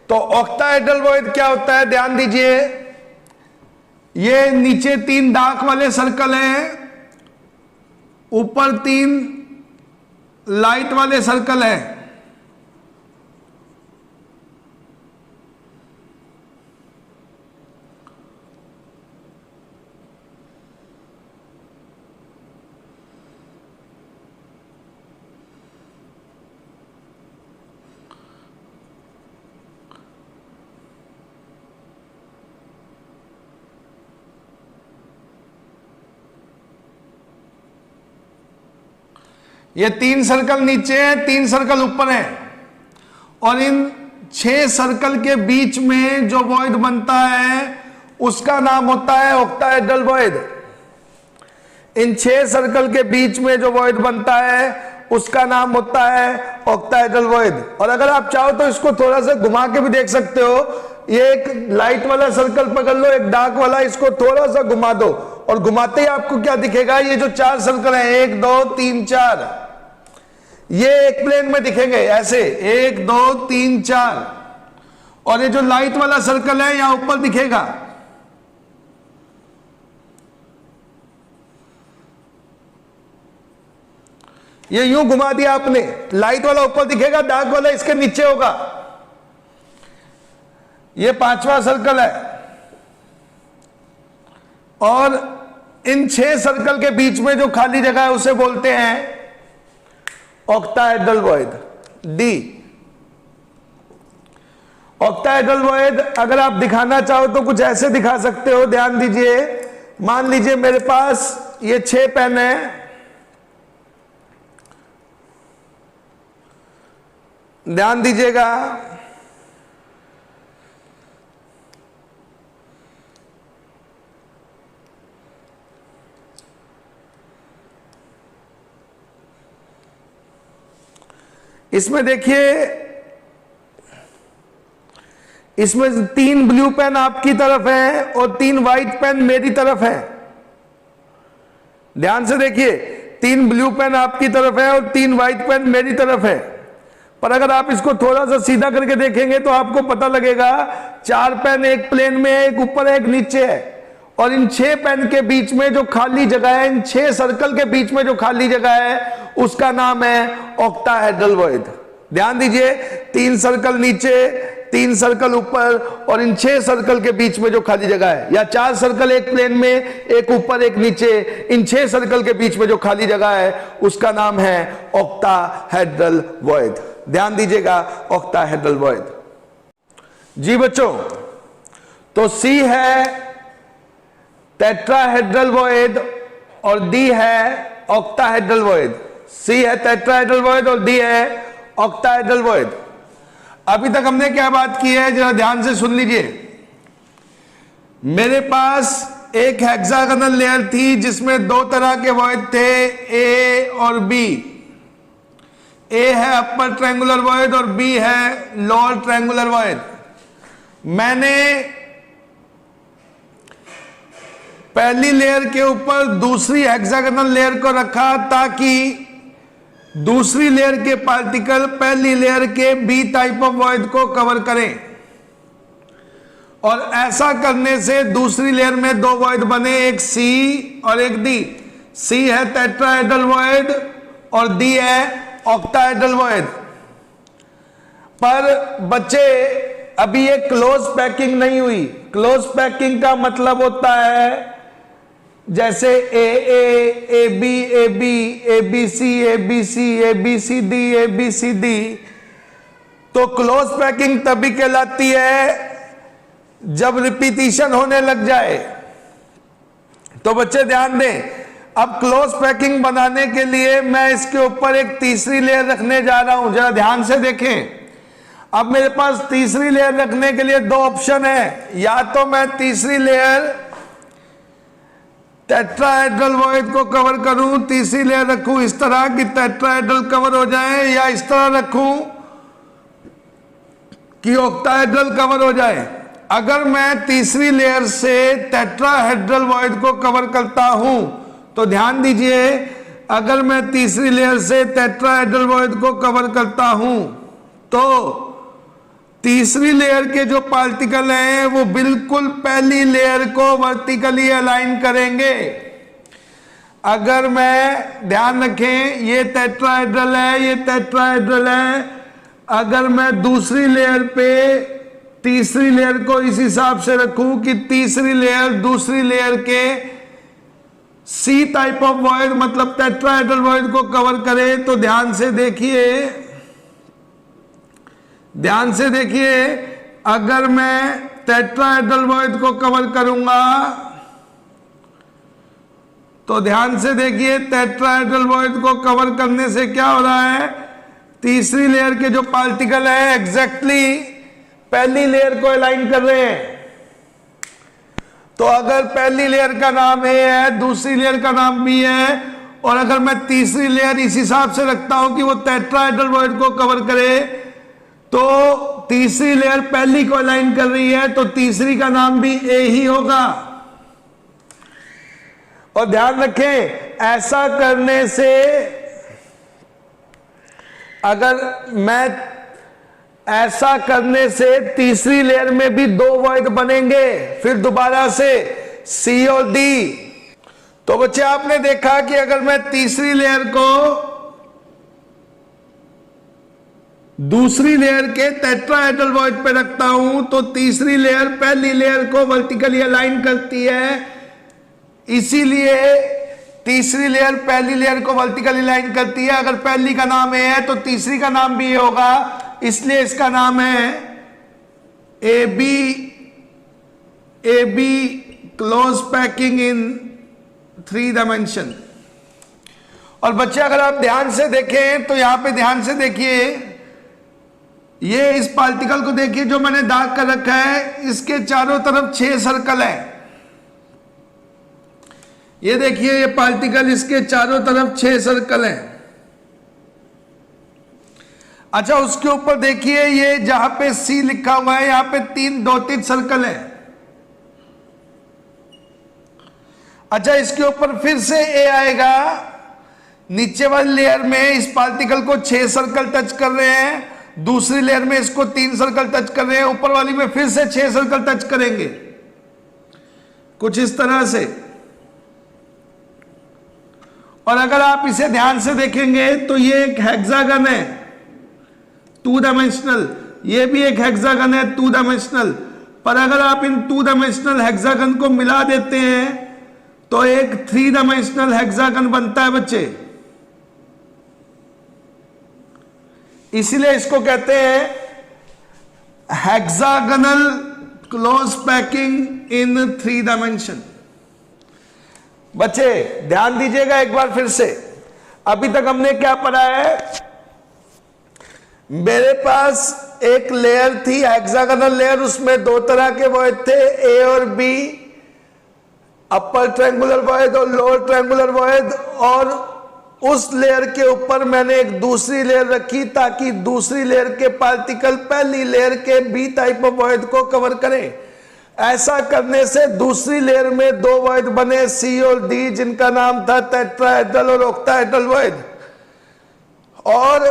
तो ऑक्टाहेड्रल वॉइड क्या होता है, ध्यान दीजिए। ये नीचे 3 डार्क वाले सर्कल हैं, ऊपर 3 लाइट वाले सर्कल हैं। ये 3 सर्कल नीचे हैं, 3 सर्कल ऊपर हैं, और इन 6 सर्कल के बीच में जो वॉइड बनता है उसका नाम होता है ऑक्टाहेड्रल वॉइड। इन 6 सर्कल के बीच में जो वॉइड बनता है उसका नाम होता है ऑक्टाहेड्रल वॉइड। और अगर आप चाहो तो इसको थोड़ा सा घुमा के भी देख सकते हो। ये एक लाइट वाला सर्कल पकड़ लो, एक डार्क वाला, इसको थोड़ा सा घुमा दो, और घुमाते ही आपको क्या दिखेगा? ये जो 4 सर्कल हैं, 1 2 3 4, ये एक प्लेन में दिखेंगे ऐसे, 1 2 3 4, और ये जो लाइट वाला सर्कल है यहां ऊपर दिखेगा। ये यूं घुमा दिया आपने, लाइट वाला ऊपर दिखेगा, डार्क वाला इसके नीचे होगा। ये 5वां सर्कल है, और इन 6 सर्कल के बीच में जो खाली जगह है उसे बोलते हैं octahedral void, D. Octahedral void अगर आप दिखाना चाहो तो कुछ ऐसे दिखा सकते हो, ध्यान दीजिए। मान लीजिए मेरे पास ये 6 पेन है, ध्यान दीजिएगा। इसमें देखिए, इसमें 3 ब्लू पेन आपकी तरफ है और 3 व्हाइट पेन मेरी तरफ है। ध्यान से देखिए, 3 ब्लू पेन आपकी तरफ है और 3 व्हाइट पेन मेरी तरफ है। पर अगर आप इसको थोड़ा सा सीधा करके देखेंगे तो आपको पता लगेगा 4 पेन एक प्लेन में है, एक ऊपर है, एक नीचे है, और इन 6 पेन के बीच में जो खाली जगह है, इन 6 सर्कल के बीच में जो खाली जगह है उसका नाम है ऑक्टाहेड्रल वॉइड। ध्यान दीजिए, 3 सर्कल नीचे, 3 सर्कल ऊपर, और इन 6 सर्कल के बीच में जो खाली जगह है, या 4 सर्कल एक प्लेन में, एक ऊपर एक नीचे, इन 6 सर्कल के बीच में जो खाली जगह है उसका नाम है ऑक्टाहेड्रल वॉइड। ध्यान दीजिएगा, ऑक्टाहेड्रल वॉइड। जी बच्चों, तो सी है टेट्राहेड्रल वॉइड और डी है ऑक्टाहेड्रल वॉइड। सी है टेट्राहेड्रल वॉइड और डी है ऑक्टाहेड्रल वॉइड। अभी तक हमने क्या बात की है, जरा ध्यान से सुन लीजिए। मेरे पास एक हेक्सागोनल लेयर थी जिसमें 2 तरह के वॉइड थे, ए और बी। ए है अपर ट्रायंगुलर वॉइड और बी है लोअर ट्रायंगुलर वॉइड। मैंने पहली लेयर के ऊपर दूसरी हेक्सागोनल लेयर को रखा ताकि दूसरी लेयर के पार्टिकल पहली लेयर के बी टाइप ऑफ वॉइड को कवर करें, और ऐसा करने से दूसरी लेयर में 2 वॉइड बने, एक सी और एक डी। सी है टेट्राहेड्रल वॉइड और डी है ऑक्टाहेड्रल वॉइड। पर बच्चे, अभी ये क्लोज पैकिंग नहीं हुई। क्लोज पैकिंग का मतलब होता है जैसे A B A B C A B C D A B C D. तो क्लोज पैकिंग तभी कहलाती है जब रिपीटिशन होने लग जाए। तो बच्चे ध्यान दें, अब क्लोज पैकिंग बनाने के लिए मैं इसके ऊपर एक तीसरी लेयर रखने जा रहा हूं, जरा ध्यान से देखें। अब मेरे पास तीसरी लेयर रखने के लिए दो ऑप्शन है, या तो मैं तीसरी लेयर टेट्राहेड्रल वॉइड को कवर करूं, तीसरी लेयर रखूं इस तरह कि टेट्राहेड्रल कवर हो जाए, या इस तरह रखूं कि ऑक्टाहेड्रल कवर हो जाए। अगर मैं तीसरी लेयर से टेट्राहेड्रल वॉइड को कवर करता हूं तो ध्यान दीजिए, अगर मैं तीसरी लेयर से टेट्राहेड्रल वॉइड को कवर करता हूं तो तीसरी लेयर के जो पार्टिकल हैं वो बिल्कुल पहली लेयर को वर्टिकली अलाइन करेंगे। अगर मैं, ध्यान रखें, ये टेट्राहेड्रल है, ये टेट्राहेड्रल है, अगर मैं दूसरी लेयर पे तीसरी लेयर को इस हिसाब से रखूं कि तीसरी लेयर दूसरी लेयर के सी टाइप ऑफ वॉइड मतलब टेट्राहेड्रल वॉइड को कवर करे, तो ध्यान से देखिए, अगर मैं टेट्राहेड्रल वॉइड को कवर करूंगा तो ध्यान से देखिए, टेट्राहेड्रल वॉइड को कवर करने से क्या हो रहा है, तीसरी लेयर के जो पार्टिकल है एग्जैक्टली पहली लेयर को अलाइन कर रहे हैं। तो अगर पहली लेयर का नाम ए है, दूसरी लेयर का नाम बी है, और अगर मैं तीसरी लेयर इस हिसाब से रखता हूं कि वो टेट्राहेड्रल वॉइड को कवर करे, तो तीसरी लेयर पहली को अलाइन कर रही है, तो तीसरी का नाम भी ए ही होगा। और ध्यान रखें, ऐसा करने से ऐसा करने से तीसरी लेयर में भी दो वॉइड बनेंगे, फिर दोबारा से सी और डी। तो बच्चे आपने देखा कि अगर मैं तीसरी लेयर को दूसरी लेयर के टेट्राहेड्रल वॉइड पे रखता हूं तो तीसरी लेयर पहली लेयर को वर्टिकली अलाइन करती है, इसीलिए तीसरी लेयर पहली लेयर को वर्टिकली अलाइन करती है। अगर पहली का नाम ए है तो तीसरी का नाम भी होगा, इसलिए इसका नाम है A B close packing in 3 dimension. और बच्चे अगर आप ध्यान से देखें तो यहां पे ध्यान से देखिए, ये इस पार्टिकल को देखिए जो मैंने दाग कर रखा है, इसके चारों तरफ 6 सर्कल है। ये देखिए, ये पार्टिकल, इसके चारों तरफ 6 सर्कल है। अच्छा, उसके ऊपर देखिए, ये जहां पे सी लिखा हुआ है यहां पे 3 डॉटेड सर्कल है। अच्छा, इसके ऊपर फिर से ए आएगा, नीचे वाली लेयर में इस पार्टिकल को 6 सर्कल टच कर रहे हैं, दूसरी लेयर में इसको 3 सर्कल टच कर रहे हैं, ऊपर वाली में फिर से 6 सर्कल टच करेंगे, कुछ इस तरह से। और अगर आप इसे ध्यान से देखेंगे तो ये एक हेक्सागन है 2 डायमेंशनल, ये भी एक हेक्सागन है 2 डायमेंशनल। पर अगर आप इन 2 डायमेंशनल हेक्सागन को मिला देते हैं तो एक 3 डायमेंशनल हेक्सागन बनता है बच्चे। इसीलिए इसको कहते हैं hexagonal close packing in 3 dimension. बच्चे ध्यान दीजिएगा एक बार फिर से, अभी तक हमने क्या पढ़ा है, मेरे पास एक लेयर थी हेक्सागोनल लेयर, उसमें 2 तरह के वॉइड थे, ए और बी, अपर ट्रायंगुलर वॉइड और लोअर ट्रायंगुलर वॉइड। और उस लेयर के ऊपर मैंने एक दूसरी लेयर रखी ताकि दूसरी लेयर के पार्टिकल पहली लेयर के बी टाइप ऑफ वॉइड को कवर करें। ऐसा करने से दूसरी लेयर में 2 वॉइड बने, सी और डी, जिनका नाम था टेट्राहेड्रल और ऑक्टाहेड्रल वॉइड। और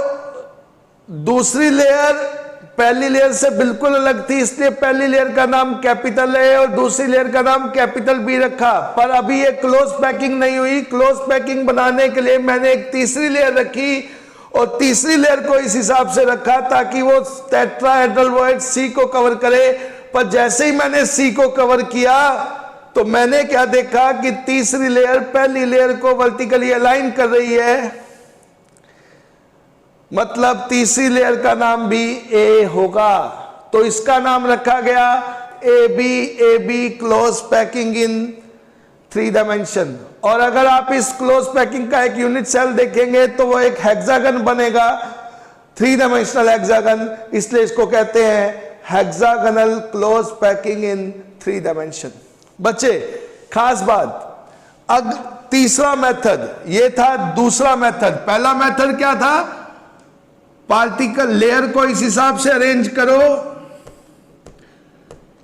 दूसरी लेयर पहली लेयर से बिल्कुल अलग थी, इसलिए पहली लेयर का नाम कैपिटल ए और दूसरी लेयर का नाम कैपिटल बी रखा। पर अभी ये क्लोज पैकिंग नहीं हुई। क्लोज पैकिंग बनाने के लिए मैंने एक तीसरी लेयर रखी और तीसरी लेयर को इस हिसाब से रखा ताकि वो टेट्राहेड्रल वॉइड सी को कवर करे। पर जैसे ही मैंने सी को कवर किया तो मैंने क्या देखा कि तीसरी लेयर पहली लेयर को वर्टिकली अलाइन कर रही है, मतलब तीसरी लेयर का नाम भी ए होगा, तो इसका नाम रखा गया ए B close packing in 3 dimension. और अगर आप इस क्लोज पैकिंग का एक यूनिट सेल देखेंगे तो वो एक हेक्सागन बनेगा, 3 डायमेंशनल हेक्सागन, इसलिए इसको कहते हैं hexagonal close packing in 3 dimension. बच्चे खास बात, अब तीसरा मेथड, ये था दूसरा मेथड। पहला मेथड क्या था, पार्टिकल लेयर को इस हिसाब से अरेंज करो,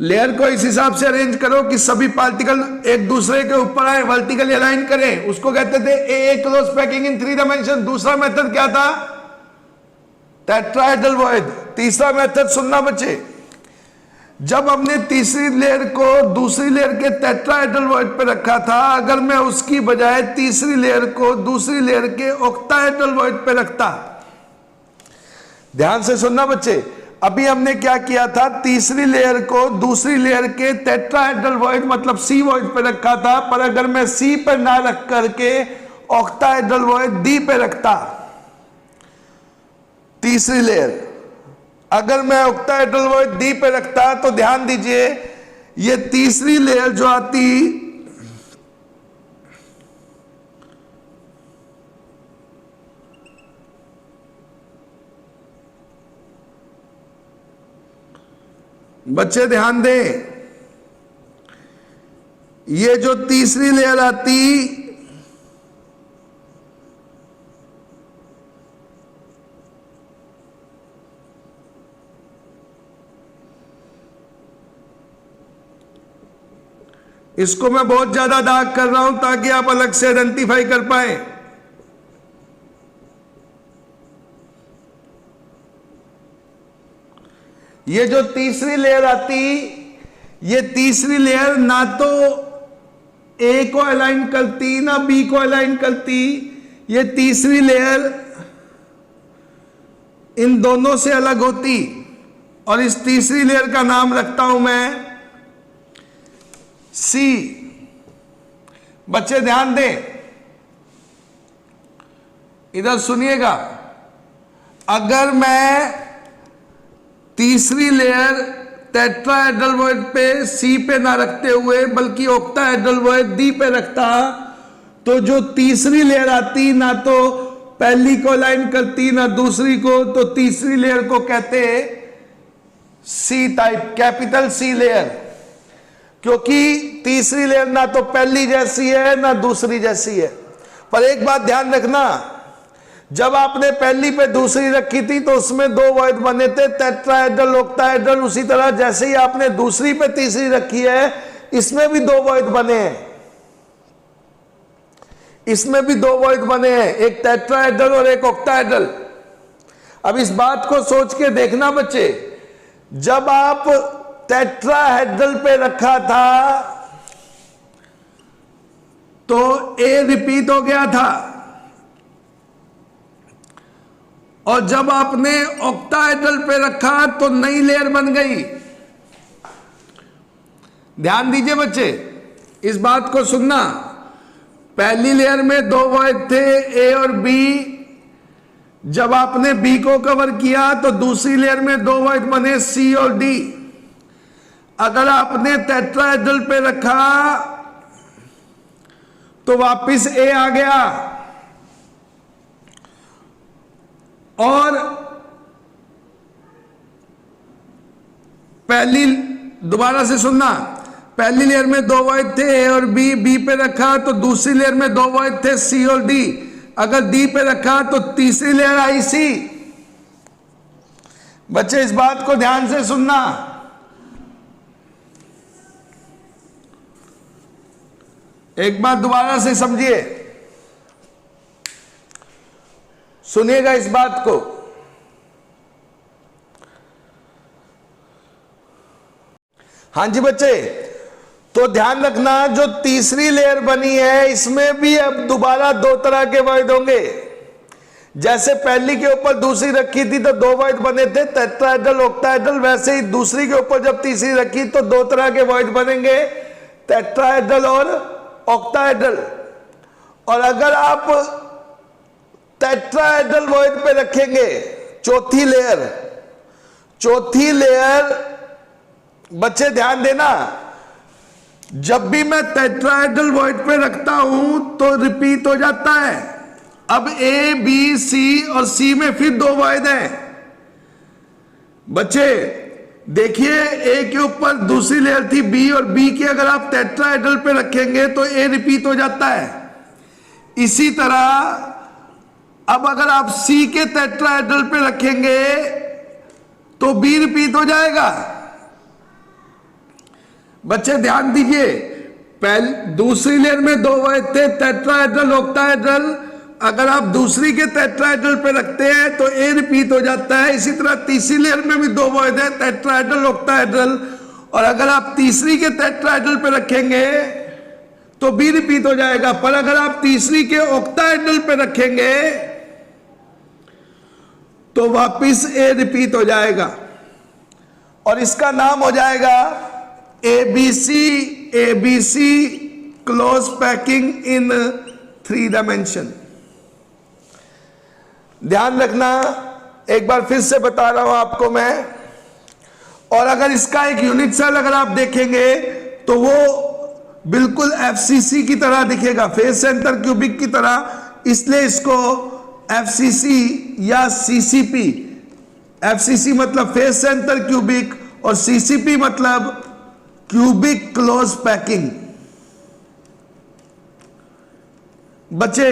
लेयर को इस हिसाब से अरेंज करो कि सभी पार्टिकल एक दूसरे के ऊपर आए, वर्टिकली अलाइन करें, उसको कहते थे ए क्लोज पैकिंग इन 3 डायमेंशन। दूसरा मेथड क्या था, टेट्राहेड्रल वॉइड। तीसरा मेथड सुनना बच्चे, जब हमने तीसरी लेयर को दूसरी लेयर के टेट्राहेड्रल वॉइड पे रखा था, अगर मैं उसकी बजाय तीसरी लेयर को दूसरी लेयर के ऑक्टाहेड्रल वॉइड पे रखता, ध्यान से सुनना बच्चे, अभी हमने क्या किया था, तीसरी लेयर को दूसरी लेयर के टेट्राहेड्रल वॉइड मतलब सी वॉइड पे रखा था, पर अगर मैं सी पर ना रख करके ऑक्टाहेड्रल वॉइड डी पे रखता, तीसरी लेयर अगर मैं ऑक्टाहेड्रल वॉइड डी पे रखता, तो ध्यान दीजिए ये तीसरी लेयर जो आती, बच्चे ध्यान दें, ये जो तीसरी लेयर आती, इसको मैं बहुत ज्यादा डार्क कर रहा हूं ताकि आप अलग से आइडेंटिफाई कर पाए। ये जो तीसरी लेयर आती, ये तीसरी लेयर ना तो ए को अलाइन करती ना बी को अलाइन करती, ये तीसरी लेयर इन दोनों से अलग होती, और इस तीसरी लेयर का नाम रखता हूं मैं सी। बच्चे ध्यान दें, इधर सुनिएगा, अगर मैं तीसरी लेयर टेट्राहेड्रल वॉइड पे सी पे ना रखते हुए बल्कि ऑक्टाहेड्रल वॉइड डी पे रखता, तो जो तीसरी लेयर आती ना तो पहली को अलाइन करती ना दूसरी को, तो तीसरी लेयर को कहते C type, capital C layer, क्योंकि तीसरी लेयर ना तो पहली जैसी है ना दूसरी जैसी है। पर एक बात ध्यान रखना, जब आपने पहली पे दूसरी रखी थी तो उसमें 2 वॉइड बने थे, टेट्राहेड्रल ऑक्टाहेड्रल। उसी तरह जैसे ही आपने दूसरी पे तीसरी रखी है, इसमें भी 2 वॉइड बने हैं, इसमें भी 2 वॉइड बने हैं, एक टेट्राहेड्रल और एक ऑक्टाहेड्रल। अब इस बात को सोच के देखना बच्चे, जब आप टेट्राहेड्रल पे रखा था तो ए रिपीट हो गया था, और जब आपने ऑक्टाहेड्रल पे रखा तो नई लेयर बन गई। ध्यान दीजिए बच्चे, इस बात को सुनना, पहली लेयर में 2 वॉइड थे ए और बी, जब आपने बी को कवर किया तो दूसरी लेयर में 2 वॉइड बने सी और डी। अगर आपने टेट्राहेड्रल पे रखा तो वापिस ए आ गया, और पहली, दोबारा से सुनना, पहली लेयर में 2 वॉइड थे ए और बी, बी पे रखा तो दूसरी लेयर में 2 वॉइड थे सी और डी, अगर डी पे रखा तो तीसरी लेयर आई सी। बच्चे इस बात को ध्यान से सुनना, एक बार दोबारा से समझिए, सुनिएगा इस बात को। हां जी बच्चे, तो ध्यान रखना, जो तीसरी लेयर बनी है इसमें भी अब दोबारा 2 तरह के वॉइड होंगे। जैसे पहली के ऊपर दूसरी रखी थी तो 2 वॉइड बने थे, टेट्राहेड्रल ऑक्टाहेड्रल, वैसे ही दूसरी के ऊपर जब तीसरी रखी तो 2 तरह के वॉइड बनेंगे, टेट्राहेड्रल और ऑक्टाहेड्रल। और अगर आप टेट्राहेड्रल वॉइड पे रखेंगे, चौथी लेयर बच्चे ध्यान देना, जब भी मैं टेट्राहेड्रल वॉइड पे रखता हूं तो रिपीट हो जाता है। अब ए बी सी और सी में फिर दो वॉइड हैं बच्चे, देखिए ए के ऊपर दूसरी लेयर थी बी, और बी के अगर आप टेट्राहेड्रल पे रखेंगे तो ए रिपीट हो जाता है। इसी तरह अब अगर आप सी के टेट्राहेड्रल पे रखेंगे तो बी रिपीट हो जाएगा। बच्चे ध्यान दीजिए, दूसरी लेयर में दो वॉइड थे, टेट्राहेड्रल ऑक्टाहेड्रल, अगर आप दूसरी के टेट्राहेड्रल पे रखते हैं तो ए रिपीट हो जाता है। इसी तरह तीसरी लेयर में भी दो वॉइड है, टेट्राहेड्रल ऑक्टाहेड्रल, और अगर आप तीसरी के टेट्राहेड्रल पे रखेंगे तो बी रिपीट हो जाएगा। पर अगर आप तीसरी के ऑक्टाहेड्रल पे रखेंगे तो वापिस ए रिपीट हो जाएगा, और इसका नाम हो जाएगा ABC close packing in 3 dimension. ध्यान रखना, एक बार फिर से बता रहा हूं आपको मैं, और अगर इसका एक यूनिट सेल अगर आप देखेंगे तो वो बिल्कुल एफसीसी की तरह दिखेगा, फेस सेंटर क्यूबिक की तरह, इसलिए इसको एफसीसी या सीसीपी, एफसीसी मतलब फेस सेंटर क्यूबिक और सीसीपी मतलब क्यूबिक क्लोज पैकिंग। बच्चे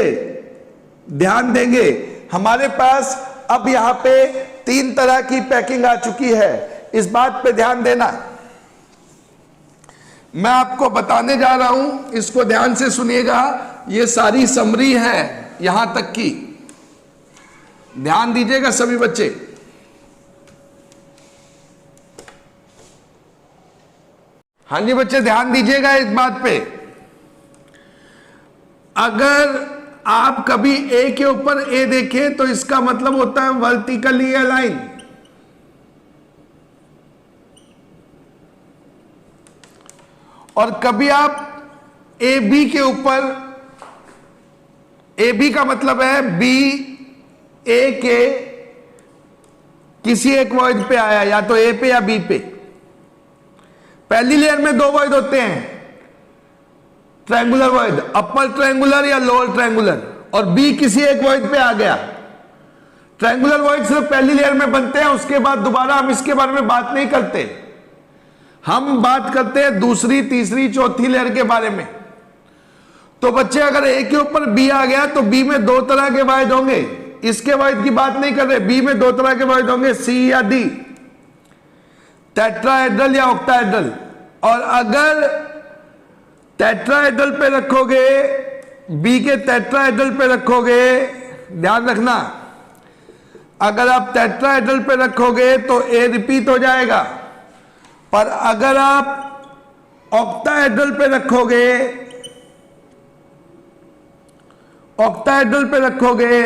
ध्यान देंगे, हमारे पास अब यहां पे 3 तरह की पैकिंग आ चुकी है, इस बात पे ध्यान देना। मैं आपको बताने जा रहा हूं, इसको ध्यान से सुनिएगा, ये सारी समरी है यहां तक की, ध्यान दीजिएगा सभी बच्चे। हाँ जी बच्चे ध्यान दीजिएगा इस बात पे, अगर आप कभी ए के ऊपर ए देखें तो इसका मतलब होता है वर्टिकली अलाइन, और कभी आप ए बी के ऊपर, ए बी का मतलब है बी ए के किसी एक वॉइड पे आया, या तो ए पे या बी पे। पहली लेयर में 2 वॉइड होते हैं, ट्रायंगुलर वॉइड, अपर ट्रायंगुलर या लोअर ट्रायंगुलर, और बी किसी एक वॉइड पे आ गया। ट्रायंगुलर वॉइड सिर्फ पहली लेयर में बनते हैं, उसके बाद दोबारा हम इसके बारे में बात नहीं करते, हम बात करते हैं दूसरी, तीसरी, चौथी लेयर के बारे में। तो बच्चे अगर ए के ऊपर बी आ गया तो बी में 2 तरह के वॉइड होंगे, इसके वॉइड की बात नहीं कर रहे, बी में 2 तरह के वॉइड होंगे, सी या डी, टेट्राहेड्रल या ऑक्टाहेड्रल। और अगर टेट्राहेड्रल पे रखोगे, बी के टेट्राहेड्रल पे रखोगे, ध्यान रखना, अगर आप टेट्राहेड्रल पे रखोगे तो ए रिपीट हो जाएगा, पर अगर आप ऑक्टाहेड्रल पे रखोगे, ऑक्टाहेड्रल पे रखोगे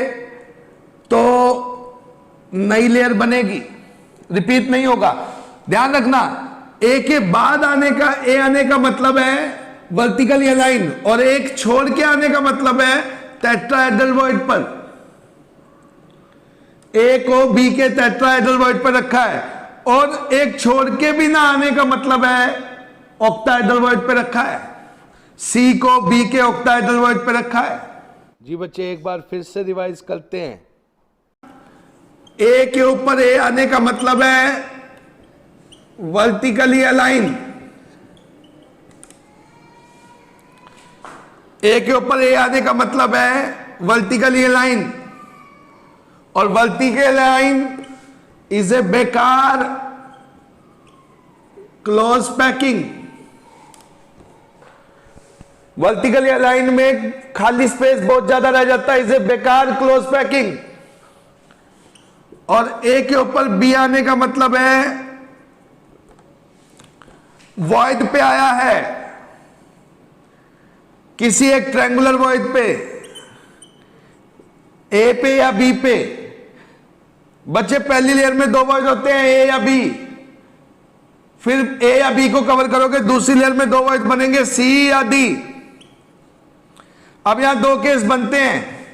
तो नई लेयर बनेगी, रिपीट नहीं होगा। ध्यान रखना, ए के बाद आने का, ए आने का मतलब है वर्टिकली अलाइन, और एक छोड़ के आने का मतलब है टेट्राहेड्रल वॉइड पर। ए को बी के टेट्राहेड्रल वॉइड पर रखा है, और एक छोड़ के भी ना आने का मतलब है ऑक्टाहेड्रल वॉइड पर रखा है। सी को बी के ऑक्टाहेड्रल वॉइड पर रखा है। जी बच्चे एक बार फिर से रिवाइज करते हैं, ए के ऊपर ए आने का मतलब है वर्टिकली अलाइन, ए के ऊपर ए आने का मतलब है वर्टिकली अलाइन, और वर्टिकल अलाइन इज ए बेकार क्लोज पैकिंग। वर्टिकली अलाइन में खाली स्पेस बहुत ज्यादा रह जाता है, इज ए बेकार क्लोज पैकिंग। और ए के ऊपर बी आने का मतलब है वॉइड पे आया है, किसी एक ट्रायंगुलर वॉइड पे, ए पे या बी पे। बच्चे पहली लेयर में 2 वॉइड होते हैं, ए या बी, फिर ए या बी को कवर करोगे, दूसरी लेयर में 2 वॉइड बनेंगे, सी या डी। अब यहां 2 केस बनते हैं,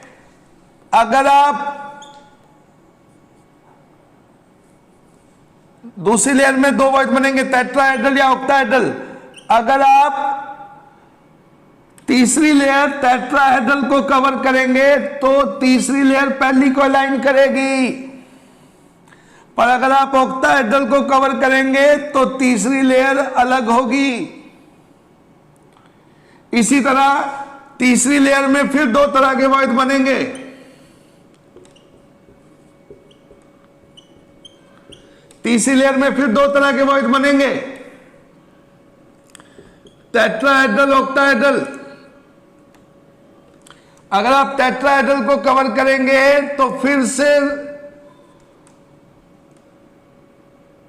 अगर आप दूसरी लेयर में दो वॉइड बनेंगे, टेट्राहेड्रल या ऑक्टाहेड्रल। अगर आप तीसरी लेयर टेट्राहेड्रल को कवर करेंगे तो तीसरी लेयर पहली को अलाइन करेगी, पर अगर आप ऑक्टाहेड्रल को कवर करेंगे तो तीसरी लेयर अलग होगी। इसी तरह तीसरी लेयर में फिर दो तरह के वॉइड बनेंगे। तीसरी लेयर में फिर दो तरह के वॉइड बनेंगे, टेट्राहेड्रल, ऑक्टाहेड्रल। अगर आप टेट्राहेड्रल को कवर करेंगे तो फिर से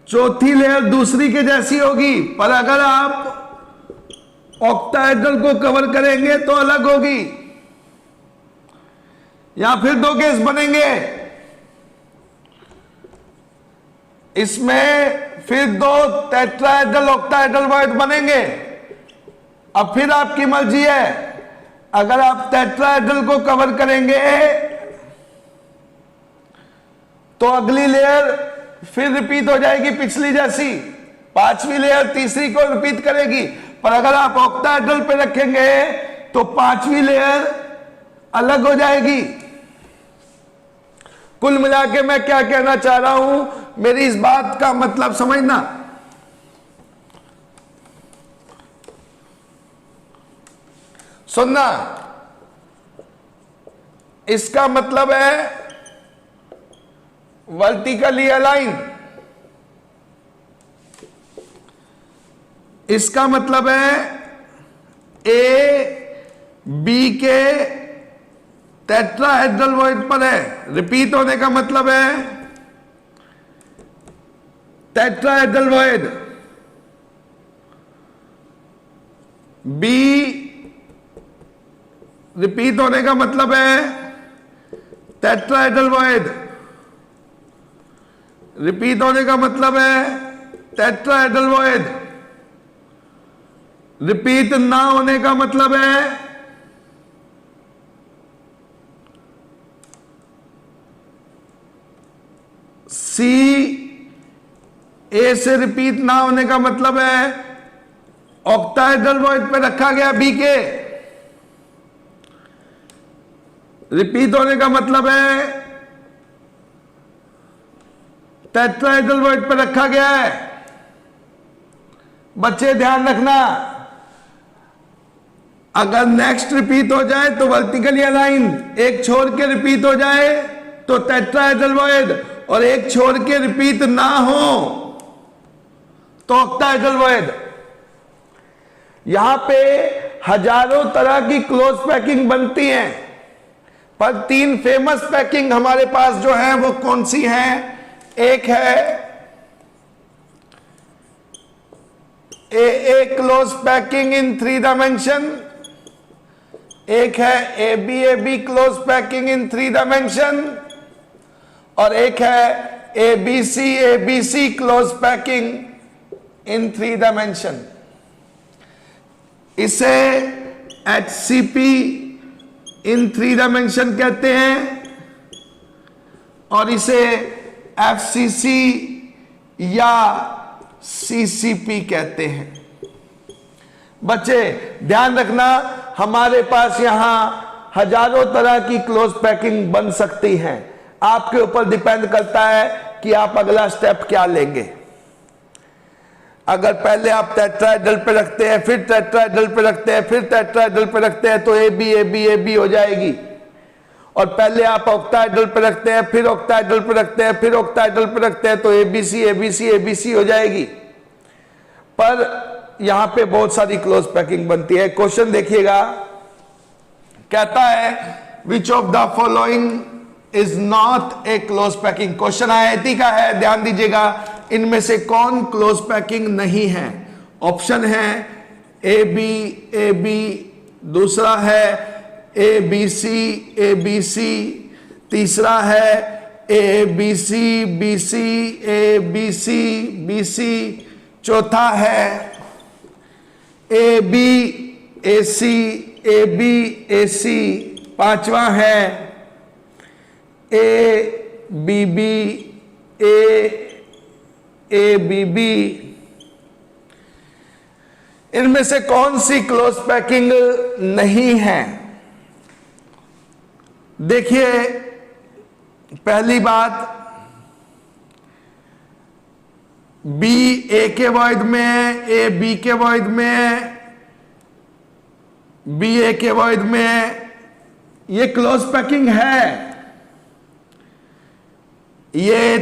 चौथी लेयर दूसरी के जैसी होगी, पर अगर आप ऑक्टाहेड्रल को कवर करेंगे तो अलग होगी। यहां फिर दो केस बनेंगे, इसमें फिर दो टेट्राहेड्रल ऑक्टाहेड्रल वॉइड बनेंगे। अब फिर आपकी मर्जी है, अगर आप टेट्राहेड्रल को कवर करेंगे तो अगली लेयर फिर रिपीट हो जाएगी पिछली जैसी, पांचवी लेयर तीसरी को रिपीट करेगी। पर अगर आप ऑक्टाहेड्रल पे रखेंगे तो पांचवी लेयर अलग हो जाएगी। कुल मिला के मैं क्या कहना चाह रहा हूं, मेरी इस बात का मतलब समझना। सुनना, इसका मतलब है वर्टिकली अलाइन, इसका मतलब है ए बी के टेट्राहेड्रल वॉइड पर है। रिपीट होने का मतलब है टेट्राहेड्रल वॉइड, बी रिपीट होने का मतलब है टेट्राहेड्रल वॉइड, रिपीट होने का मतलब है टेट्राहेड्रल वॉइड, रिपीट ना होने का मतलब है सी, ए से रिपीट ना होने का मतलब है ऑक्टाहेड्रल वॉइड पे रखा गया बी के, रिपीट होने का मतलब है टेट्राहेड्रल वॉइड पे रखा गया है। बच्चे ध्यान रखना, अगर नेक्स्ट रिपीट हो जाए तो वर्टिकली अलाइन, एक छोड़ के रिपीट हो जाए तो टेट्राहेड्रल वॉइड, और एक छोड़ के रिपीट ना हो तो ऑक्टाहेड्रल वॉइड। यहां पे हजारों तरह की क्लोज पैकिंग बनती हैं, पर तीन फेमस पैकिंग हमारे पास जो है वो कौन सी हैं? एक है ए क्लोज पैकिंग इन 3 डायमेंशन, एक है A B close packing in 3 dimension, और एक है A B C close packing in 3 dimension. इसे HCP इन 3 डायमेंशन कहते हैं, और इसे FCC या CCP कहते हैं। बच्चे ध्यान रखना, हमारे पास यहां हजारों तरह की क्लोज पैकिंग बन सकती हैं, आपके ऊपर डिपेंड करता है कि आप अगला स्टेप क्या लेंगे। अगर पहले आप टेट्राहेड्रल पे रखते हैं, फिर टेट्राहेड्रल पे रखते हैं, फिर टेट्राहेड्रल पे रखते हैं तो ए बी हो जाएगी, और पहले आप ऑक्टाहेड्रल पे रखते हैं, फिर ऑक्टाहेड्रल पे रखते हैं, फिर ऑक्टाहेड्रल पे रखते हैं तो ए बी सी हो जाएगी। पर यहां पे बहुत सारी क्लोज पैकिंग बनती है। क्वेश्चन देखिएगा, कहता है which of the following is not a close packing. Question IIT का है, ध्यान दीजिएगा, इनमें से कौन क्लोज पैकिंग नहीं है? ऑप्शन है ए बी, दूसरा है ए बी सी, तीसरा है ए बी सी, चौथा है ए बी ए सी, पांचवा है A B B, A B B, इनमें से कौन सी क्लोज पैकिंग नहीं है? देखिए, पहली बात, बी ए के वॉइड में है, ए बी के वॉइड में है, बी ए के वॉइड में है, ये क्लोज पैकिंग है। ये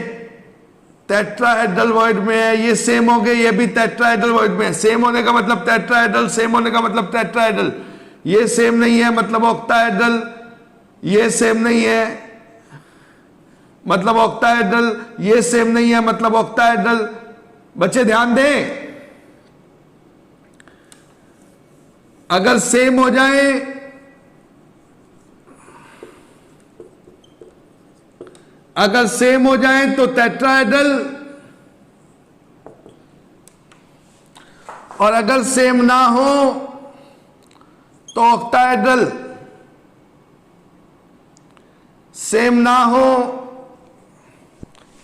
टेट्राहेड्रल वॉइड में है, ये सेम हो गए, ये भी टेट्राहेड्रल वॉइड में है। सेम होने का मतलब टेट्राहेड्रल, सेम होने का मतलब टेट्राहेड्रल। ये सेम नहीं है मतलब ऑक्टाहेड्रल, ये सेम नहीं है मतलब ऑक्टाहेड्रल, ये सेम नहीं है मतलब ऑक्टाहेड्रल। बच्चे ध्यान दें, अगर सेम हो जाए, अगर सेम हो जाए तो टेट्राहेड्रल, और अगर सेम ना हो तो ऑक्टाहेड्रल। सेम ना हो,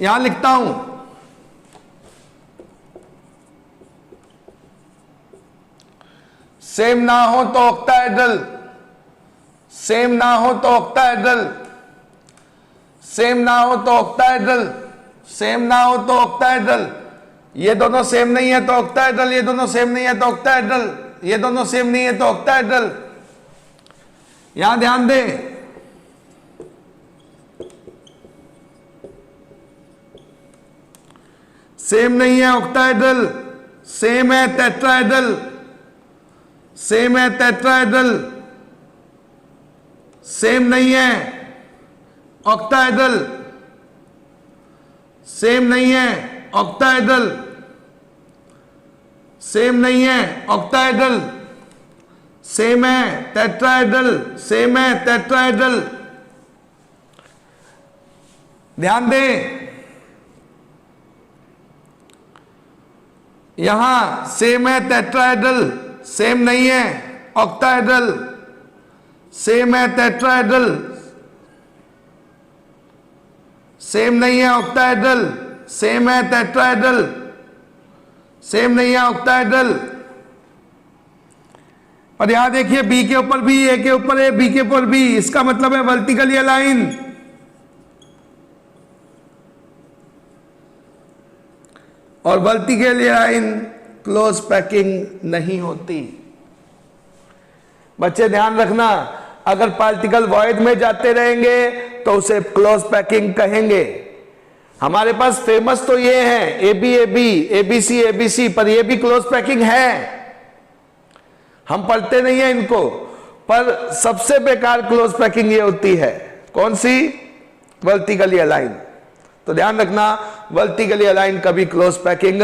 यहां लिखता हूं, सेम ना हो तो ऑक्टाहेड्रल, सेम ना हो तो ऑक्टाहेड्रल, सेम ना हो तो ऑक्टाहेड्रल, सेम ना हो तो ऑक्टाहेड्रल। ये दोनों सेम नहीं है तो ऑक्टाहेड्रल, ये दोनों सेम नहीं है तो ऑक्टाहेड्रल, ये दोनों सेम नहीं है तो ऑक्टाहेड्रल। यहां ध्यान दें, सेम नहीं है ऑक्टाहेड्रल, सेम है टेट्राहेड्रल, सेम है टेट्राहेड्रल, सेम नहीं है ऑक्टाहेड्रल, सेम नहीं है ऑक्टाहेड्रल, सेम नहीं है ऑक्टाहेड्रल, सेम है टेट्राहेड्रल, सेम है टेट्राहेड्रल। ध्यान दें, यहां सेम है टेट्राहेड्रल, सेम नहीं है ऑक्टाहेड्रल, सेम है टेट्राहेड्रल, सेम नहीं है ऑक्टाहेड्रल, सेम है टेट्राहेड्रल, सेम नहीं है ऑक्टाहेड्रल। और यहां देखिए, बी के ऊपर बी, ए के ऊपर ए, बी के ऊपर बी, इसका मतलब है वर्टिकली अलाइन। और वर्टिकली अलाइन क्लोज पैकिंग नहीं होती। बच्चे ध्यान रखना, अगर पार्टिकल वॉइड में जाते रहेंगे तो उसे क्लोज पैकिंग कहेंगे। हमारे पास फेमस तो ये है A B A B, A B C A B C, पर ये भी क्लोज पैकिंग है, हम पढ़ते नहीं है इनको। पर सबसे बेकार क्लोज पैकिंग ये होती है, कौन सी? Vertically align. तो ध्यान रखना, वर्टिकली अलाइन कभी क्लोज पैकिंग